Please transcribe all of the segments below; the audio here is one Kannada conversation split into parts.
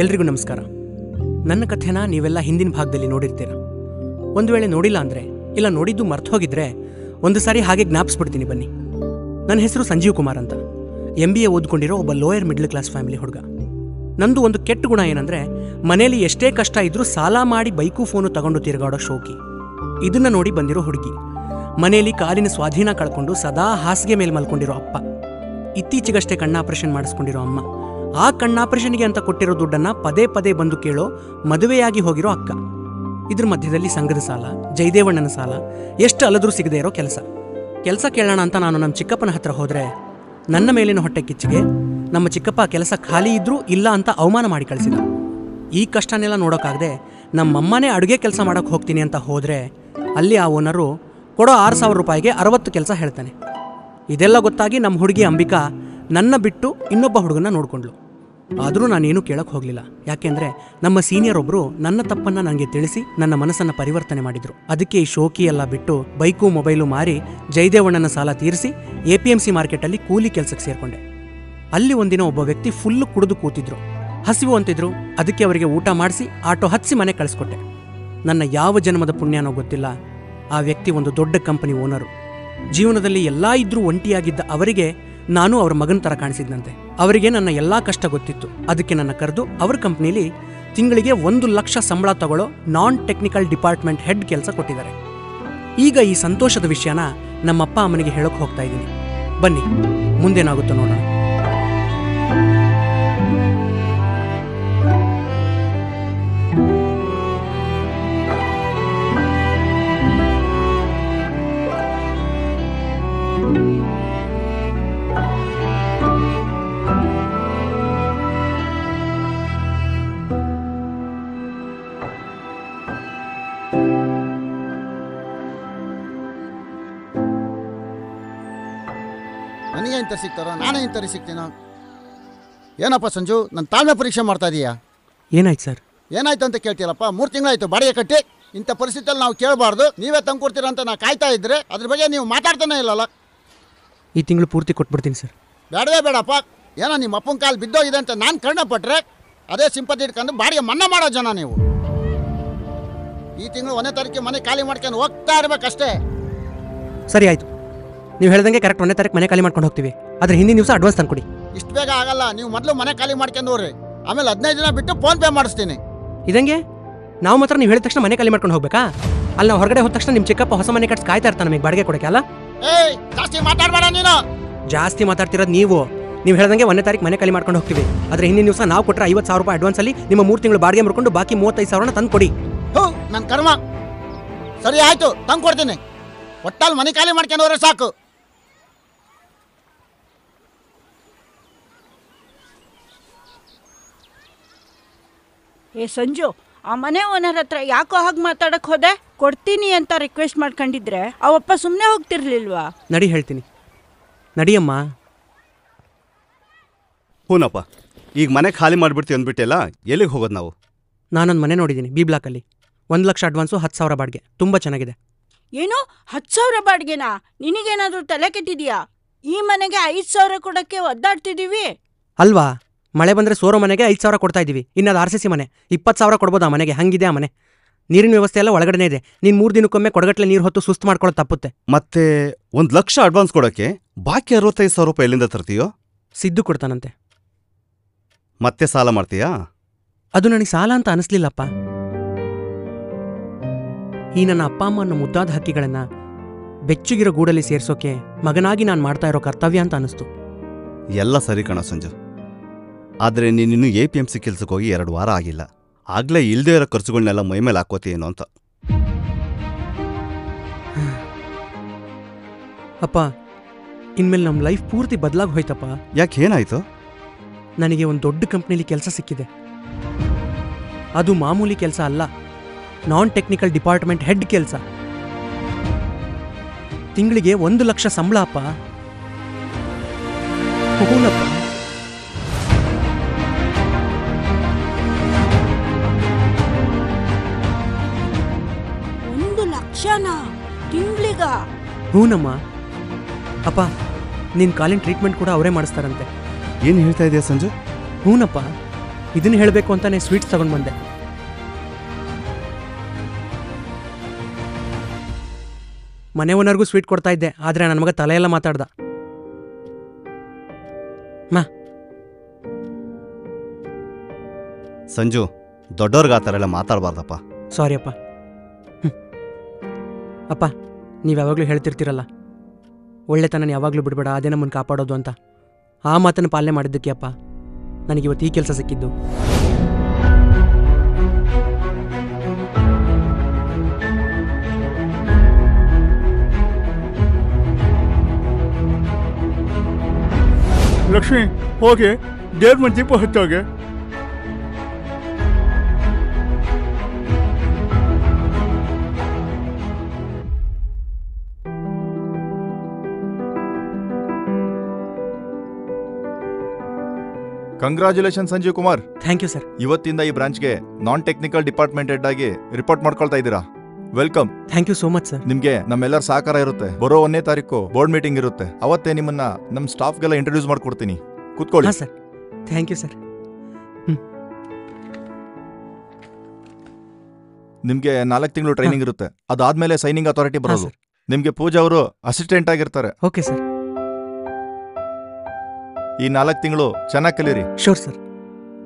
ಎಲ್ರಿಗೂ ನಮಸ್ಕಾರ. ನನ್ನ ಕಥೆನ ನೀವೆಲ್ಲ ಹಿಂದಿನ ಭಾಗದಲ್ಲಿ ನೋಡಿರ್ತೀರ. ಒಂದು ವೇಳೆ ನೋಡಿಲ್ಲ ಅಂದರೆ, ಇಲ್ಲ ನೋಡಿದ್ದು ಮರ್ತು ಹೋಗಿದ್ರೆ ಒಂದು ಸಾರಿ ಹಾಗೆ ಜ್ಞಾಪಿಸ್ಬಿಡ್ತೀನಿ ಬನ್ನಿ. ನನ್ನ ಹೆಸರು ಸಂಜೀವ್ ಕುಮಾರ್ ಅಂತ. MBA ಓದ್ಕೊಂಡಿರೋ ಒಬ್ಬ ಲೋಯರ್ ಮಿಡ್ಲ್ ಕ್ಲಾಸ್ ಫ್ಯಾಮಿಲಿ ಹುಡುಗ. ನಂದು ಒಂದು ಕೆಟ್ಟ ಗುಣ ಏನಂದರೆ, ಮನೇಲಿ ಎಷ್ಟೇ ಕಷ್ಟ ಇದ್ರೂ ಸಾಲ ಮಾಡಿ ಬೈಕು ಫೋನು ತಗೊಂಡು ತಿರುಗಾಡೋ ಶೋಕಿ. ಇದನ್ನು ನೋಡಿ ಬಂದಿರೋ ಹುಡುಗಿ. ಮನೆಯಲ್ಲಿ ಕಾಲಿನ ಸ್ವಾಧೀನ ಕಳ್ಕೊಂಡು ಸದಾ ಹಾಸಿಗೆ ಮೇಲೆ ಮಲ್ಕೊಂಡಿರೋ ಅಪ್ಪ. ಇತ್ತೀಚೆಗಷ್ಟೇ ಕಣ್ಣಾಪರೇಷನ್ ಮಾಡಿಸ್ಕೊಂಡಿರೋ ಅಮ್ಮ. ಆ ಕಣ್ಣಾಪರೇಷನ್ಗೆ ಅಂತ ಕೊಟ್ಟಿರೋ ದುಡ್ಡನ್ನು ಪದೇ ಪದೇ ಬಂದು ಕೇಳೋ ಮದುವೆಯಾಗಿ ಹೋಗಿರೋ ಅಕ್ಕ. ಇದ್ರ ಮಧ್ಯದಲ್ಲಿ ಸಂಘದ ಸಾಲ, ಜಯದೇವಣ್ಣನ ಸಾಲ, ಎಷ್ಟು ಅಲದ್ರೂ ಸಿಗದೆ ಇರೋ ಕೆಲಸ ಕೇಳೋಣ ಅಂತ ನಾನು ನಮ್ಮ ಚಿಕ್ಕಪ್ಪನ ಹತ್ರ ಹೋದರೆ, ನನ್ನ ಮೇಲಿನ ಹೊಟ್ಟೆ ಕಿಚ್ಚಿಗೆ ನಮ್ಮ ಚಿಕ್ಕಪ್ಪ ಕೆಲಸ ಖಾಲಿ ಇದ್ರೂ ಇಲ್ಲ ಅಂತ ಅವಮಾನ ಮಾಡಿ ಕಳಿಸಿದ. ಈ ಕಷ್ಟನೆಲ್ಲ ನೋಡೋಕ್ಕಾಗದೆ ನಮ್ಮಮ್ಮನೇ ಅಡುಗೆ ಕೆಲಸ ಮಾಡೋಕ್ಕೆ ಹೋಗ್ತೀನಿ ಅಂತ ಹೋದರೆ, ಅಲ್ಲಿ ಆ ಓನರು ಕೊಡೋ 6,000 ರೂಪಾಯಿಗೆ 60 ಕೆಲಸ ಹೇಳ್ತಾನೆ. ಇದೆಲ್ಲ ಗೊತ್ತಾಗಿ ನಮ್ಮ ಹುಡುಗಿ ಅಂಬಿಕಾ ನನ್ನ ಬಿಟ್ಟು ಇನ್ನೊಬ್ಬ ಹುಡುಗನ ನೋಡಿಕೊಂಡ್ಳು. ಆದರೂ ನಾನೇನು ಕೇಳಕ್ಕೆ ಹೋಗಲಿಲ್ಲ. ಯಾಕೆಂದರೆ ನಮ್ಮ ಸೀನಿಯರ್ ಒಬ್ಬರು ನನ್ನ ತಪ್ಪನ್ನು ನನಗೆ ತಿಳಿಸಿ ನನ್ನ ಮನಸ್ಸನ್ನು ಪರಿವರ್ತನೆ ಮಾಡಿದರು. ಅದಕ್ಕೆ ಈ ಶೋಕಿ ಎಲ್ಲ ಬಿಟ್ಟು ಬೈಕು ಮೊಬೈಲು ಮಾರಿ ಜಯದೇವಣ್ಣನ ಸಾಲ ತೀರಿಸಿ APMC ಮಾರ್ಕೆಟಲ್ಲಿ ಕೂಲಿ ಕೆಲಸಕ್ಕೆ ಸೇರಿಕೊಂಡೆ. ಅಲ್ಲಿ ಒಂದಿನ ಒಬ್ಬ ವ್ಯಕ್ತಿ ಫುಲ್ಲು ಕುಡಿದು ಕೂತಿದ್ರು. ಹಸಿವು ಅಂತಿದ್ರು. ಅದಕ್ಕೆ ಅವರಿಗೆ ಊಟ ಮಾಡಿಸಿ ಆಟೋ ಹತ್ತಿಸಿ ಮನೆ ಕಳಿಸ್ಕೊಟ್ಟೆ. ನನ್ನ ಯಾವ ಜನ್ಮದ ಪುಣ್ಯನೋ ಗೊತ್ತಿಲ್ಲ, ಆ ವ್ಯಕ್ತಿ ಒಂದು ದೊಡ್ಡ ಕಂಪನಿ ಓನರು. ಜೀವನದಲ್ಲಿ ಎಲ್ಲ ಇದ್ರೂ ಒಂಟಿಯಾಗಿದ್ದ ಅವರಿಗೆ ನಾನು ಅವ್ರ ಮಗನ ಥರ ಕಾಣಿಸಿದ್ನಂತೆ. ಅವರಿಗೆ ನನ್ನ ಎಲ್ಲ ಕಷ್ಟ ಗೊತ್ತಿತ್ತು. ಅದಕ್ಕೆ ನನ್ನ ಕರೆದು ಅವ್ರ ಕಂಪ್ನಿಲಿ ತಿಂಗಳಿಗೆ 1 ಲಕ್ಷ ಸಂಬಳ ತಗೊಳ್ಳೋ ನಾನ್ ಟೆಕ್ನಿಕಲ್ ಡಿಪಾರ್ಟ್ಮೆಂಟ್ ಹೆಡ್ ಕೆಲಸ ಕೊಟ್ಟಿದ್ದಾರೆ. ಈಗ ಈ ಸಂತೋಷದ ವಿಷಯನ ನಮ್ಮಪ್ಪ ಅಮ್ಮನಿಗೆ ಹೇಳೋಕೆ ಹೋಗ್ತಾ ಇದ್ದೀನಿ. ಬನ್ನಿ, ಮುಂದೇನಾಗುತ್ತೋ ನೋಡೋಣ. ನನಗೆ ಇಂಥ ಸಿಗ್ತಾರೋ, ನಾನೇ ಇಂಥವ್ರು ಸಿಗ್ತೀನೋ? ಏನಪ್ಪ ಸಂಜು, ನನ್ನ ತಾಳ್ಮೆ ಪರೀಕ್ಷೆ ಮಾಡ್ತಾ ಇದೀಯಾ? ಏನಾಯ್ತು ಸರ್? ಏನಾಯ್ತು ಅಂತ ಕೇಳ್ತೀರಪ್ಪ? 3 ತಿಂಗಳಾಯ್ತು ಬಾಡಿಗೆ ಕಟ್ಟಿ. ಇಂಥ ಪರಿಸ್ಥಿತಿಯಲ್ಲಿ ನಾವು ಕೇಳಬಾರ್ದು, ನೀವೇ ತಂದು ಕೊಡ್ತೀರ ಅಂತ ನಾ ಕಾಯ್ತಾ ಇದ್ರೆ ಅದ್ರ ಬಗ್ಗೆ ನೀವು ಮಾತಾಡ್ತಾನೆ ಇಲ್ಲಲ್ಲ. ಈ ತಿಂಗಳು ಪೂರ್ತಿ ಕೊಟ್ಬಿಡ್ತೀನಿ ಸರ್. ಬೇಡವೇ ಬೇಡಪ್ಪ. ಏನೋ ನಿಮ್ಮ ಅಪ್ಪನ ಕಾಲು ಬಿದ್ದೋಗಿದೆ ಅಂತ ನಾನು ಕರ್ಣಪಟ್ರೆ ಅದೇ ಸಿಂಪತಿ ಇಟ್ಕೊಂಡು ಬಾಡಿಗೆ ಮನ್ನಾ ಮಾಡೋ ಜನ ನೀವು. ಈ ತಿಂಗಳು 1ನೇ ತಾರೀಕಿಗೆ ಮನೆ ಖಾಲಿ ಮಾಡ್ಕೊಂಡು ಹೋಗ್ತಾ ಇರ್ಬೇಕಷ್ಟೇ. ಸರಿ ಆಯಿತು, ನೀವು ಹೇಳ್ದಂಗೆ ಕರೆಕ್ಟ್ 1ನೇ ತಾರೀಕು ಮನೆ ಖಾಲಿ ಮಾಡ್ಕೊಂಡು ಹೋಗ್ತೀವಿ. ಆದರೆ ಹಿಂದಿನ ದಿವಸ ಅಡ್ವಾನ್ಸ್ ತಂದು ಕೊಡಿ. ಇಷ್ಟು ಬೇಗ ಆಗಲ್ಲ. ನೀವು ಮೊದಲು ಮನೆ ಖಾಲಿ ಮಾಡ್ಕೊಂಡು ಹೋಗ್ರಿ, ಆಮೇಲೆ 15 ದಿನ ಬಿಟ್ಟು ಫೋನ್ ಪೇ ಮಾಡಿಸ್ತೀನಿ. ಇದಂಗೆ ನಾವು ಮಾತ್ರ ನೀವು ಹೇಳಿದ ತಕ್ಷಣ ಮನೆ ಖಾಲಿ ಮಾಡ್ಕೊಂಡು ಹೋಗ್ಬೇಕಾ? ಅಲ್ಲಿ ನಾವು ಹೊರಗಡೆ ಹೋದ ತಕ್ಷಣ ನಿಮ್ಮ ಚಿಕ್ಕಪ್ಪ ಹೊಸ ಮನೆ ಕಟ್ಸಿ ಕಾಯ್ತಾ ಇರ್ತಾನೆ ನಮಗೆ ಬಾಡಿಗೆ ಕೊಡೋಕೆ ಅಲ್ಲ? ಏಯ್, ಜಾಸ್ತಿ ಮಾತಾಡಬೇಡ ನೀನು. ಜಾಸ್ತಿ ಮಾತಾಡ್ತಿರೋದು ನೀವು ಹೇಳ್ದಂಗೆ 1ನೇ ತಾರೀಕು ಮನೆ ಖಾಲಿ ಮಾಡ್ಕೊಂಡು ಹೋಗ್ತೀವಿ. ಆದರೆ ಹಿಂದಿನ ದಿವಸ ನಾವು ಕೊಟ್ಟರೆ 50,000 ರೂಪಾಯಿ ಅಡ್ವಾನ್ಸಲ್ಲಿ ನಿಮ್ಮ 3 ತಿಂಗಳು ಬಾಡಿಗೆ ಮುರ್ಕೊಂಡು ಬಾಕಿ 35,000 ತಂದು ಕೊಡಿ. ನನ್ನ ಕರ್ಮ. ಸರಿ ಆಯ್ತು, ತಂದು ಕೊಡ್ತೀನಿ. ಒಟ್ಟಲ್ಲಿ ಮನೆ ಖಾಲಿ ಮಾಡ್ಕೊಂಡು ಹೋದ್ರೆ ಸಾಕು. ಏ ಸಂಜು, ಆ ಮನೆ ಓನರ್ ಹತ್ರ ಯಾಕೋ ಹಾಗೆ ಮಾತಾಡಕ್ ಹೋದೆ? ಕೊಡ್ತೀನಿ ಅಂತ ರಿಕ್ವೆಸ್ಟ್ ಮಾಡ್ಕೊಂಡಿದ್ರೆ ಅವಪ್ಪ ಸುಮ್ಮನೆ ಹೋಗ್ತಿರ್ಲಿಲ್ವಾ? ನಡಿ ಹೇಳ್ತೀನಿ, ನಡಿಯಮ್ಮ. ಹೂನಪ್ಪ, ಈಗ ಮನೆ ಖಾಲಿ ಮಾಡಿಬಿಡ್ತೀವಿ ಅಂದ್ಬಿಟ್ಟೆಲ್ಲ. ಎಲ್ಲಿಗೆ ಹೋಗೋದು ನಾವು? ನಾನೊಂದು ಮನೆ ನೋಡಿದ್ದೀನಿ B ಬ್ಲಾಕಲ್ಲಿ. 1 ಲಕ್ಷ ಅಡ್ವಾನ್ಸು, 10,000 ಬಾಡಿಗೆ. ತುಂಬ ಚೆನ್ನಾಗಿದೆ. ಏನು 10,000 ಬಾಡಿಗೆನಾ? ನಿನಗೇನಾದ್ರೂ ತಲೆ ಕೆಟ್ಟಿದ್ಯಾ? ಈ ಮನೆಗೆ 5,000 ಕೊಡಕ್ಕೆ ಒದ್ದಾಡ್ತಿದೀವಿ ಅಲ್ವಾ? ಮಳೆ ಬಂದರೆ ಸೋರೋ ಮನೆಗೆ 5,000 ಕೊಡ್ತಾ ಇದ್ದೀವಿ. ಇನ್ನದು RCC ಮನೆ 20,000 ಕೊಡ್ಬೋದು ಆ ಮನೆಗೆ. ಹಂಗಿದೆ ಆ ಮನೆ. ನೀರಿನ ವ್ಯವಸ್ಥೆ ಎಲ್ಲ ಒಳಗಡೆ ಇದೆ. ನೀನು 3 ದಿನಕ್ಕೊಮ್ಮೆ ಕೊಡಗಟ್ಲೆ ನೀರು ಹೊತ್ತು ಸುಸ್ತು ಮಾಡ್ಕೊಳ್ಳೋದು ತಪ್ಪುತ್ತೆ. ಮತ್ತೆ 1 ಲಕ್ಷ ಅಡ್ವಾನ್ಸ್ ಕೊಡೋಕ್ಕೆ ಬಾಕಿ 65,000 ರೂಪಾಯಿ ಎಲ್ಲಿಂದ ತರ್ತೀಯೋ? ಸಿದ್ದು ಕೊಡ್ತಾನಂತೆ. ಮತ್ತೆ ಸಾಲ ಮಾಡ್ತೀಯಾ? ಅದು ನನಗೆ ಸಾಲ ಅಂತ ಅನಿಸ್ಲಿಲ್ಲಪ್ಪ. ಈ ನನ್ನ ಅಪ್ಪ ಅಮ್ಮ ಅನ್ನೋ ಮುದ್ದಾದ ಹಕ್ಕಿಗಳನ್ನು ಬೆಚ್ಚಗಿರೋ ಗೂಡಲ್ಲಿ ಸೇರಿಸೋಕೆ ಮಗನಾಗಿ ನಾನು ಮಾಡ್ತಾ ಇರೋ ಕರ್ತವ್ಯ ಅಂತ ಅನಿಸ್ತು. ಎಲ್ಲ ಸರಿ ಕಣ ಸಂಜು. ಆದರೆ ನೀನಿನ್ನೂ APMC ಕೆಲ್ಸಕ್ಕೆ ಹೋಗಿ 2 ವಾರ ಆಗಿಲ್ಲ. ಆಗಲೇ ಇಲ್ಲದೇ ಇರೋ ಖರ್ಚುಗಳನ್ನೆಲ್ಲ ಮೈಮೇಲೆ ಹಾಕೋತೀಯೇನೋ ಅಂತ. ಅಪ್ಪ, ಇನ್ಮೇಲೆ ನಮ್ಮ ಲೈಫ್ ಪೂರ್ತಿ ಬದಲಾಗಿ ಹೋಯ್ತಪ್ಪ. ಯಾಕೆ, ಏನಾಯ್ತು? ನನಗೆ ಒಂದು ದೊಡ್ಡ ಕಂಪ್ನಿಲಿ ಕೆಲಸ ಸಿಕ್ಕಿದೆ. ಅದು ಮಾಮೂಲಿ ಕೆಲಸ ಅಲ್ಲ, ನಾನ್ ಟೆಕ್ನಿಕಲ್ ಡಿಪಾರ್ಟ್ಮೆಂಟ್ ಹೆಡ್ ಕೆಲಸ. ತಿಂಗಳಿಗೆ 1 ಲಕ್ಷ ಸಂಬಳ ಅಪ್ಪ. ಹೂನಪ್ಪ. ಲಕ್ಷನಾ ತಿಂಗ್ಳಿಗ? ಹೂನಮ್ಮ. ಅಪ್ಪ, ನಿನ್ನ ಕಾಲಿನ ಟ್ರೀಟ್ಮೆಂಟ್ ಕೂಡ ಅವರೇ ಮಾಡಿಸ್ತಾರಂತೆ. ಏನು ಹೇಳ್ತಾ ಇದೆಯಾ ಸಂಜು? ಹೂನಪ್ಪ, ಇದನ್ನು ಹೇಳಬೇಕು ಅಂತಾನೆ ಸ್ವೀಟ್ಸ್ ತಗೊಂಡು ಬಂದೆ. ಮನೆ ಓನರ್ಗೂ ಸ್ವೀಟ್ ಕೊಡ್ತಾ ಇದ್ದೆ, ಆದರೆ ನನ್ನ ಮಗ ತಲೆಯೆಲ್ಲ ಮಾತಾಡ್ದ. ಸಂಜು, ದೊಡ್ಡವ್ರಿಗೆ ಆ ಥರ ಎಲ್ಲ ಮಾತಾಡಬಾರ್ದಪ್ಪ. ಸಾರಿ ಅಪ್ಪ. ಅಪ್ಪ, ನೀವು ಯಾವಾಗಲೂ ಹೇಳ್ತಿರ್ತೀರಲ್ಲ, ಒಳ್ಳೆತನ ಯಾವಾಗಲೂ ಬಿಡಬೇಡ, ಅದೇ ನಮ್ಮನ್ನು ಕಾಪಾಡೋದು ಅಂತ. ಆ ಮಾತನ್ನು ಪಾಲನೆ ಮಾಡಿದ್ದಕ್ಕೆ ಅಪ್ಪ ನನಗಿವತ್ತು ಈ ಕೆಲಸ ಸಿಕ್ಕಿದ್ದು. ಲಕ್ಷ್ಮಿ, ಹೋಗಿ ದೇವ್ರ ಮನೆ ದೀಪ ಹಚ್ಚೋಗೆ. Congratulation Sanjeev Kumar. Thank you sir. ಇವತ್ತಿಂದ ಈ ಬ್ರಾಂಚ್ಗೆ ನಾನ್ ಟೆಕ್ನಿಕಲ್ ಡಿಪಾರ್ಟ್ಮೆಂಟ್ ಹೆಡ್ ಆಗಿ ರಿಪೋರ್ಟ್ ಮಾಡ್ಕೊಳ್ತಾ ಇದ್ದೀರಾ. Welcome. Thank you so much sir. ನಿಮ್ಗೆ ನಮ್ಮೆಲ್ಲರ ಸಹಕಾರ ಇರುತ್ತೆ. ಬರೋ 1ನೇ ತಾರೀಕು ಬೋರ್ಡ್ ಮೀಟಿಂಗ್ ಇರುತ್ತೆ. ಅವತ್ತೇ ನಿಮ್ಮನ್ನ ನಮ್ಮ ಸ್ಟಾಫ್ಗೆಲ್ಲ ಇಂಟ್ರೊಡ್ಯೂಸ್ ಮಾಡ್ಕೊಡ್ತೀನಿ. ಕೂತ್ಕೊಳ್ಳಿ. ಹಾಂ ಸರ್. Thank you sir. ನಿಮ್ಗೆ 4 ತಿಂಗಳು ಟ್ರೈನಿಂಗ್ ಇರುತ್ತೆ. ಅದಾದ್ಮೇಲೆ ಸೈನಿಂಗ್ ಅಥಾರಿಟಿ ಬರೋದು. ನಿಮ್ಗೆ ಪೂಜಾ ಅವರು ಅಸಿಸ್ಟೆಂಟ್ ಆಗಿರ್ತಾರೆ. Okay sir. ಈ 4 ತಿಂಗಳು ಚೆನ್ನಾಗಿ ಕಲೀರಿ. Sure sir.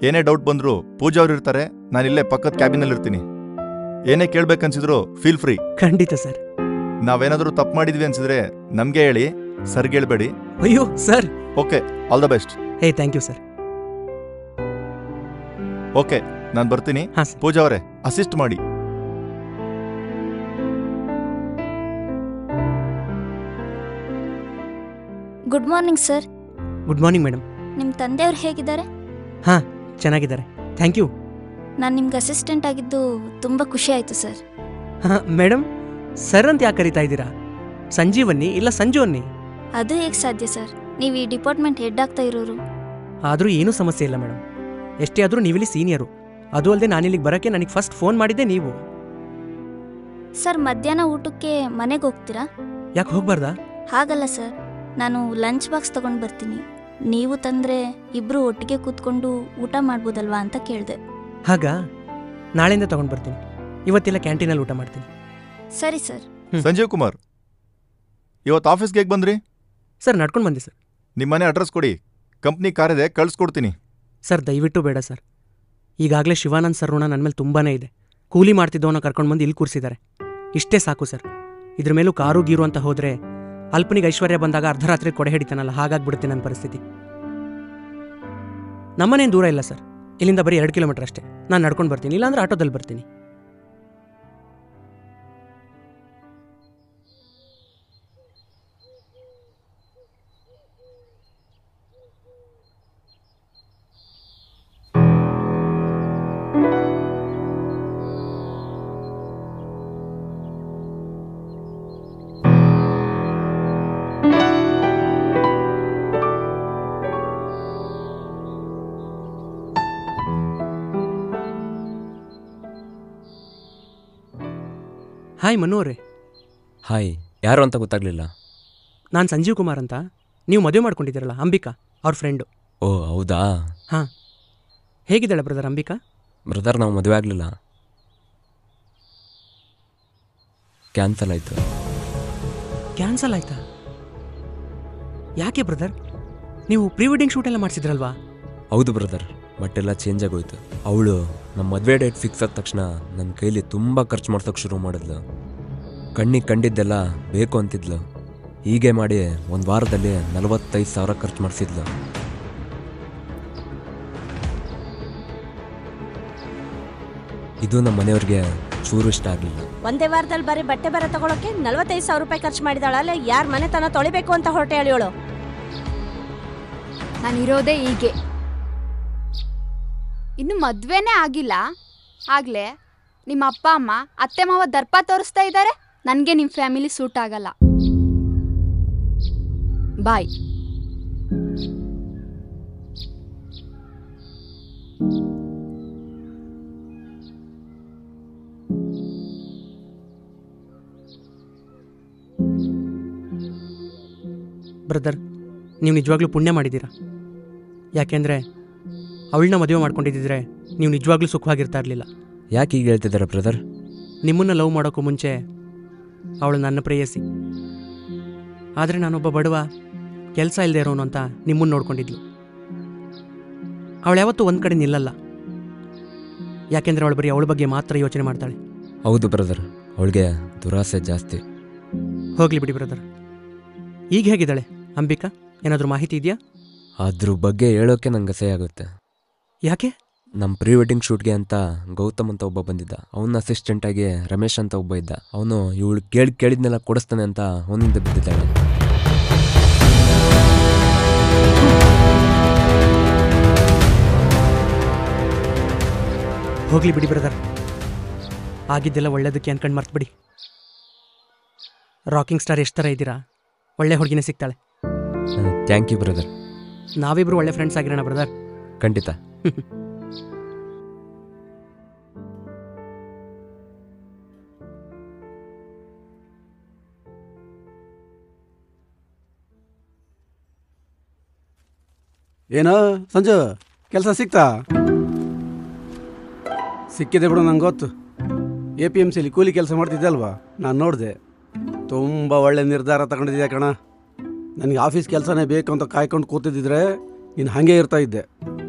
ಏನೇ ಡೌಟ್ ಬಂದ್ರು ಪೂಜಾ ಅವ್ರು ಇರ್ತಾರೆ. ನಾನು ಇಲ್ಲೇ ಪಕ್ಕದ ಕ್ಯಾಬಿನಲ್ಲಿ ಇರ್ತೀನಿ. ಏನೇ ಕೇಳ್ಬೇಕನ್ಸಿದ್ರು ಫೀಲ್ ಫ್ರೀ. ಖಂಡಿತ ಸರ್. ನಾವೇನಾದ್ರೂ ತಪ್ಪು ಮಾಡಿದ್ವಿ ಅನ್ಸಿದ್ರೆ ನಮ್ಗೆ ಹೇಳಿ, ಸರ್ಗೆ ಹೇಳ್ಬೇಡಿ. ಅಯ್ಯೋ sir. Okay, all the best. ಹೇ, ಥ್ಯಾಂಕ್ ಯು ಸರ್. ಓಕೆ, ನಾನು ಬರ್ತೀನಿ. ಹಾಂ ಸರ್. ಪೂಜಾ ಅವರೇ, ಅಸಿಸ್ಟ್ ಮಾಡಿ. Good morning sir. Good morning madam. ನಿಮ್ಮ ತಂದೆಯವ್ರು ಹೇಗಿದ್ದಾರೆ? ಹಾಂ, ಚೆನ್ನಾಗಿದ್ದಾರೆ. Thank you. ನಾನು ನಿಮ್ಗೆ ಅಸಿಸ್ಟೆಂಟ್ ಆಗಿದ್ದು ತುಂಬ ಖುಷಿ ಆಯಿತು ಸರ್. ಹಾಂ ಮೇಡಮ್, ಸರ್ ಅಂತ ಯಾಕೆ ಕರಿತಾ ಇದ್ದೀರಾ? ಸಂಜೀವನ್ನಿ ಇಲ್ಲ ಸಂಜು ಅನ್ನಿ. ಅದು ಹೇಗೆ ಸಾಧ್ಯ ಸರ್? ನೀವು ಈ ಡಿಪಾರ್ಟ್ಮೆಂಟ್ ಹೆಡ್ ಆಗ್ತಾ ಇರೋರು. ಆದರೂ ಏನೂ ಸಮಸ್ಯೆ ಇಲ್ಲ ಮೇಡಮ್. ಎಷ್ಟೇ ಆದರೂ ನೀವಿಲ್ಲಿ ಸೀನಿಯರು. ಅದು ಅಲ್ಲದೆ ನಾನಿಲ್ಲಿಗೆ ಬರೋಕ್ಕೆ ನನಗೆ ಫಸ್ಟ್ ಫೋನ್ ಮಾಡಿದ್ದೆ ನೀವು. ಸರ್, ಮಧ್ಯಾಹ್ನ ಊಟಕ್ಕೆ ಮನೆಗೆ ಹೋಗ್ತೀರಾ? ಯಾಕೆ ಹೋಗ್ಬಾರ್ದಾ? ಹಾಗಲ್ಲ ಸರ್, ನಾನು ಲಂಚ್ ಬಾಕ್ಸ್ ತಗೊಂಡು ಬರ್ತೀನಿ. ನೀವು ತಂದರೆ ಇಬ್ಬರು ಒಟ್ಟಿಗೆ ಕೂತ್ಕೊಂಡು ಊಟ ಮಾಡ್ಬೋದಲ್ವಾ ಅಂತ ಕೇಳಿದೆ. ಹಾಗಾ? ನಾಳೆಯಿಂದ ತಗೊಂಡು ಬರ್ತೀನಿ. ಇವತ್ತೆಲ್ಲ ಕ್ಯಾಂಟೀನಲ್ಲಿ ಊಟ ಮಾಡ್ತೀನಿ. ಸರಿ ಸರ್. ಸಂಜೀವ್ ಕುಮಾರ್, ಇವತ್ತು ಆಫೀಸ್ಗೆ ಹೇಗೆ ಬಂದ್ರಿ? ಸರ್, ನಡ್ಕೊಂಡು ಬಂದೆ ಸರ್. ನಿಮ್ಮನೆ ಅಡ್ರೆಸ್ ಕೊಡಿ, ಕಂಪ್ನಿ ಕಾರಿದೆ, ಕಳಿಸ್ಕೊಡ್ತೀನಿ. ಸರ್, ದಯವಿಟ್ಟು ಬೇಡ ಸರ್. ಈಗಾಗಲೇ ಶಿವಾನಂದ್ ಸರ್ ಋಣ ನನ್ನ ಮೇಲೆ ತುಂಬಾ ಇದೆ. ಕೂಲಿ ಮಾಡ್ತಿದ್ದವನ್ನ ಕರ್ಕೊಂಡು ಬಂದು ಇಲ್ಲಿ ಕೂರಿಸಿದ್ದಾರೆ. ಇಷ್ಟೇ ಸಾಕು ಸರ್. ಇದ್ರ ಮೇಲೂ ಕಾರು ಗೀರು ಅಂತ ಹೋದರೆ ಅಲ್ಪನಿಗೆ ಐಶ್ವರ್ಯ ಬಂದಾಗ ಅರ್ಧರಾತ್ರಿ ಕೊಡೆ ಹಿಡಿತಾನಲ್ಲ, ಹಾಗಾಗ್ಬಿಡುತ್ತೆ ನನ್ನ ಪರಿಸ್ಥಿತಿ. ನಮ್ಮನೇನು ದೂರ ಇಲ್ಲ ಸರ್. ಇಲ್ಲಿಂದ ಬರೀ 2 ಕಿಲೋಮೀಟರ್ ಅಷ್ಟೇ. ನಾನು ನಡ್ಕೊಂಡು ಬರ್ತೀನಿ, ಇಲ್ಲಾಂದ್ರೆ ಆಟೋದಲ್ಲಿ ಬರ್ತೀನಿ. ಹಾಯ್ ಮನು ಅವರೇ. ಹಾಯ್, ಯಾರು ಅಂತ ಗೊತ್ತಾಗಲಿಲ್ಲ. ನಾನು ಸಂಜೀವ್ ಕುಮಾರ್ ಅಂತ. ನೀವು ಮದುವೆ ಮಾಡ್ಕೊಂಡಿದ್ದೀರಲ್ಲ, ಅಂಬಿಕಾ ಅವ್ರ ಫ್ರೆಂಡು. ಓ ಹೌದಾ? ಹಾಂ. ಹೇಗಿದ್ದಾಳೆ ಬ್ರದರ್ ಅಂಬಿಕಾ? ಬ್ರದರ್, ನಾವು ಮದುವೆ ಆಗಲಿಲ್ಲ. ಕ್ಯಾನ್ಸಲ್ ಆಯಿತು. ಕ್ಯಾನ್ಸಲ್ ಆಯ್ತಾ? ಯಾಕೆ ಬ್ರದರ್? ನೀವು ಪ್ರೀ ವೆಡ್ಡಿಂಗ್ ಶೂಟ್ ಎಲ್ಲ ಮಾಡಿಸಿದ್ರಲ್ವಾ? ಹೌದು ಬ್ರದರ್, ಬಟ್ ಎಲ್ಲ ಚೇಂಜ್ ಆಗೋಯ್ತು. ಅವಳು ನಮ್ಮ ಮದುವೆ ಡೇಟ್ ಫಿಕ್ಸ್ ಆದ ತಕ್ಷಣ ನನ್ನ ಕೈಲಿ ತುಂಬ ಖರ್ಚು ಮಾಡ್ಸೋಕೆ ಶುರು ಮಾಡಿದ್ಲು. ಕಣ್ಣಿಗೆ ಕಂಡಿದ್ದೆಲ್ಲ ಬೇಕು ಅಂತಿದ್ಲು. ಹೀಗೆ ಮಾಡಿ 1 ವಾರದಲ್ಲಿ 45,000 ಖರ್ಚು ಮಾಡಿಸಿದ್ಲು. ಇದು ನಮ್ಮ ಮನೆಯವ್ರಿಗೆ ಚೂರು ಇಷ್ಟ ಆಗಲಿಲ್ಲ. ಒಂದೇ ವಾರದಲ್ಲಿ ಬರೀ ಬಟ್ಟೆ ಬರ ತಗೊಳಕ್ಕೆ 45,000 ರೂಪಾಯಿ ಖರ್ಚು ಮಾಡಿದಾಳಲ್ಲ. ಯಾರ ಮನೆ ತನ ತೊಳಿಬೇಕು ಅಂತ ಹೊರಟೆ ಹೇಳಿಯೋಳು. ನಾನಿರೋದೇ ಹೀಗೆ. ಇನ್ನು ಮದ್ವೆನೇ ಆಗಿಲ್ಲ, ಆಗ್ಲೇ ನಿಮ್ಮ ಅಪ್ಪ ಅಮ್ಮ ಅತ್ತೆ ಮಾವ ದರ್ಪ ತೋರಿಸ್ತಾ ಇದ್ದಾರೆ. ನನಗೆ ನಿಮ್ಮ ಫ್ಯಾಮಿಲಿ ಸೂಟ್ ಆಗಲ್ಲ. ಬಾಯ್. ನೀವು ನಿಜವಾಗ್ಲೂ ಪುಣ್ಯ ಮಾಡಿದ್ದೀರಾ. ಯಾಕೆಂದರೆ ಅವಳನ್ನ ಮದುವೆ ಮಾಡ್ಕೊಂಡಿದ್ದಿದ್ರೆ ನೀವು ನಿಜವಾಗ್ಲೂ ಸುಖವಾಗಿರ್ತಾ ಇರಲಿಲ್ಲ. ಯಾಕೆ ಈಗ ಹೇಳ್ತಿದ್ದಾರೆ ಬ್ರದರ್? ನಿಮ್ಮನ್ನು ಲವ್ ಮಾಡೋಕ್ಕೂ ಮುಂಚೆ ಅವಳು ನನ್ನ ಪ್ರೇಯಸಿ. ಆದರೆ ನಾನೊಬ್ಬ ಬಡವ, ಕೆಲಸ ಇಲ್ಲದೆ ಇರೋನು ಅಂತ ನಿಮ್ಮನ್ನು ನೋಡ್ಕೊಂಡಿದ್ಲು. ಅವಳು ಯಾವತ್ತೂ ಒಂದು ಕಡೆ ನಿಲ್ಲಲ್ಲ. ಯಾಕೆಂದರೆ ಅವಳು ಬರೀ ಅವಳ ಬಗ್ಗೆ ಮಾತ್ರ ಯೋಚನೆ ಮಾಡ್ತಾಳೆ. ಹೌದು ಬ್ರದರ್, ಅವಳಿಗೆ ದುರಾಸೆ ಜಾಸ್ತಿ. ಹೋಗಲಿ ಬಿಡಿ ಬ್ರದರ್. ಈಗ ಹೇಗಿದ್ದಾಳೆ ಅಂಬಿಕಾ? ಏನಾದರೂ ಮಾಹಿತಿ ಇದೆಯಾ? ಅದ್ರ ಬಗ್ಗೆ ಹೇಳೋಕೆ ನಂಗೆ ಅಸಹ್ಯ ಆಗುತ್ತೆ. ಯಾಕೆ? ನಮ್ಮ ಪ್ರೀ ವೆಡ್ಡಿಂಗ್ ಶೂಟ್ಗೆ ಅಂತ ಗೌತಮ್ ಅಂತ ಒಬ್ಬ ಬಂದಿದ್ದ. ಅವನ ಅಸಿಸ್ಟೆಂಟಾಗಿ ರಮೇಶ್ ಅಂತ ಒಬ್ಬ ಇದ್ದ. ಅವನು ಇವಳು ಕೇಳಿದ್ನೆಲ್ಲ ಕೊಡಿಸ್ತಾನೆ ಅಂತ ಅವನಿಂದ ಬಿದ್ದಿದ್ದಾಳೆ. ಹೋಗ್ಲಿ ಬಿಡಿ ಬ್ರದರ್, ಆಗಿದ್ದೆಲ್ಲ ಒಳ್ಳೇದಕ್ಕೆ ಅನ್ಕೊಂಡು ಮರ್ತ್ಬಿಡಿ. ರಾಕಿಂಗ್ ಸ್ಟಾರ್ ಎಷ್ಟು ಥರ ಇದ್ದೀರಾ, ಒಳ್ಳೆ ಹುಡುಗಿನೇ ಸಿಗ್ತಾಳೆ. Thank you brother. ನಾವಿಬ್ರು ಒಳ್ಳೆ ಫ್ರೆಂಡ್ಸ್ ಆಗಿರೋಣ ಬ್ರದರ್. ಖಂಡಿತ. ಏನೋ ಸಂಜು, ಕೆಲಸ ಸಿಕ್ತಾ? ಸಿಕ್ಕಿದೆ ಬಿಡು, ನಂಗೆ ಗೊತ್ತು. APMCಲಿ ಕೂಲಿ ಕೆಲಸ ಮಾಡ್ತಿದ್ದೆ ಅಲ್ವಾ, ನಾನು ನೋಡಿದೆ. ತುಂಬ ಒಳ್ಳೆ ನಿರ್ಧಾರ ತಗೊಂಡಿದ್ಯಾ ಕಣ. ನನಗೆ ಆಫೀಸ್ ಕೆಲಸನೇ ಬೇಕು ಅಂತ ಕಾಯ್ಕೊಂಡು ಕೂತಿದ್ದಿದ್ರೆ ನೀನು ಹಾಗೆ ಇರ್ತಾ ಇದ್ದೆ.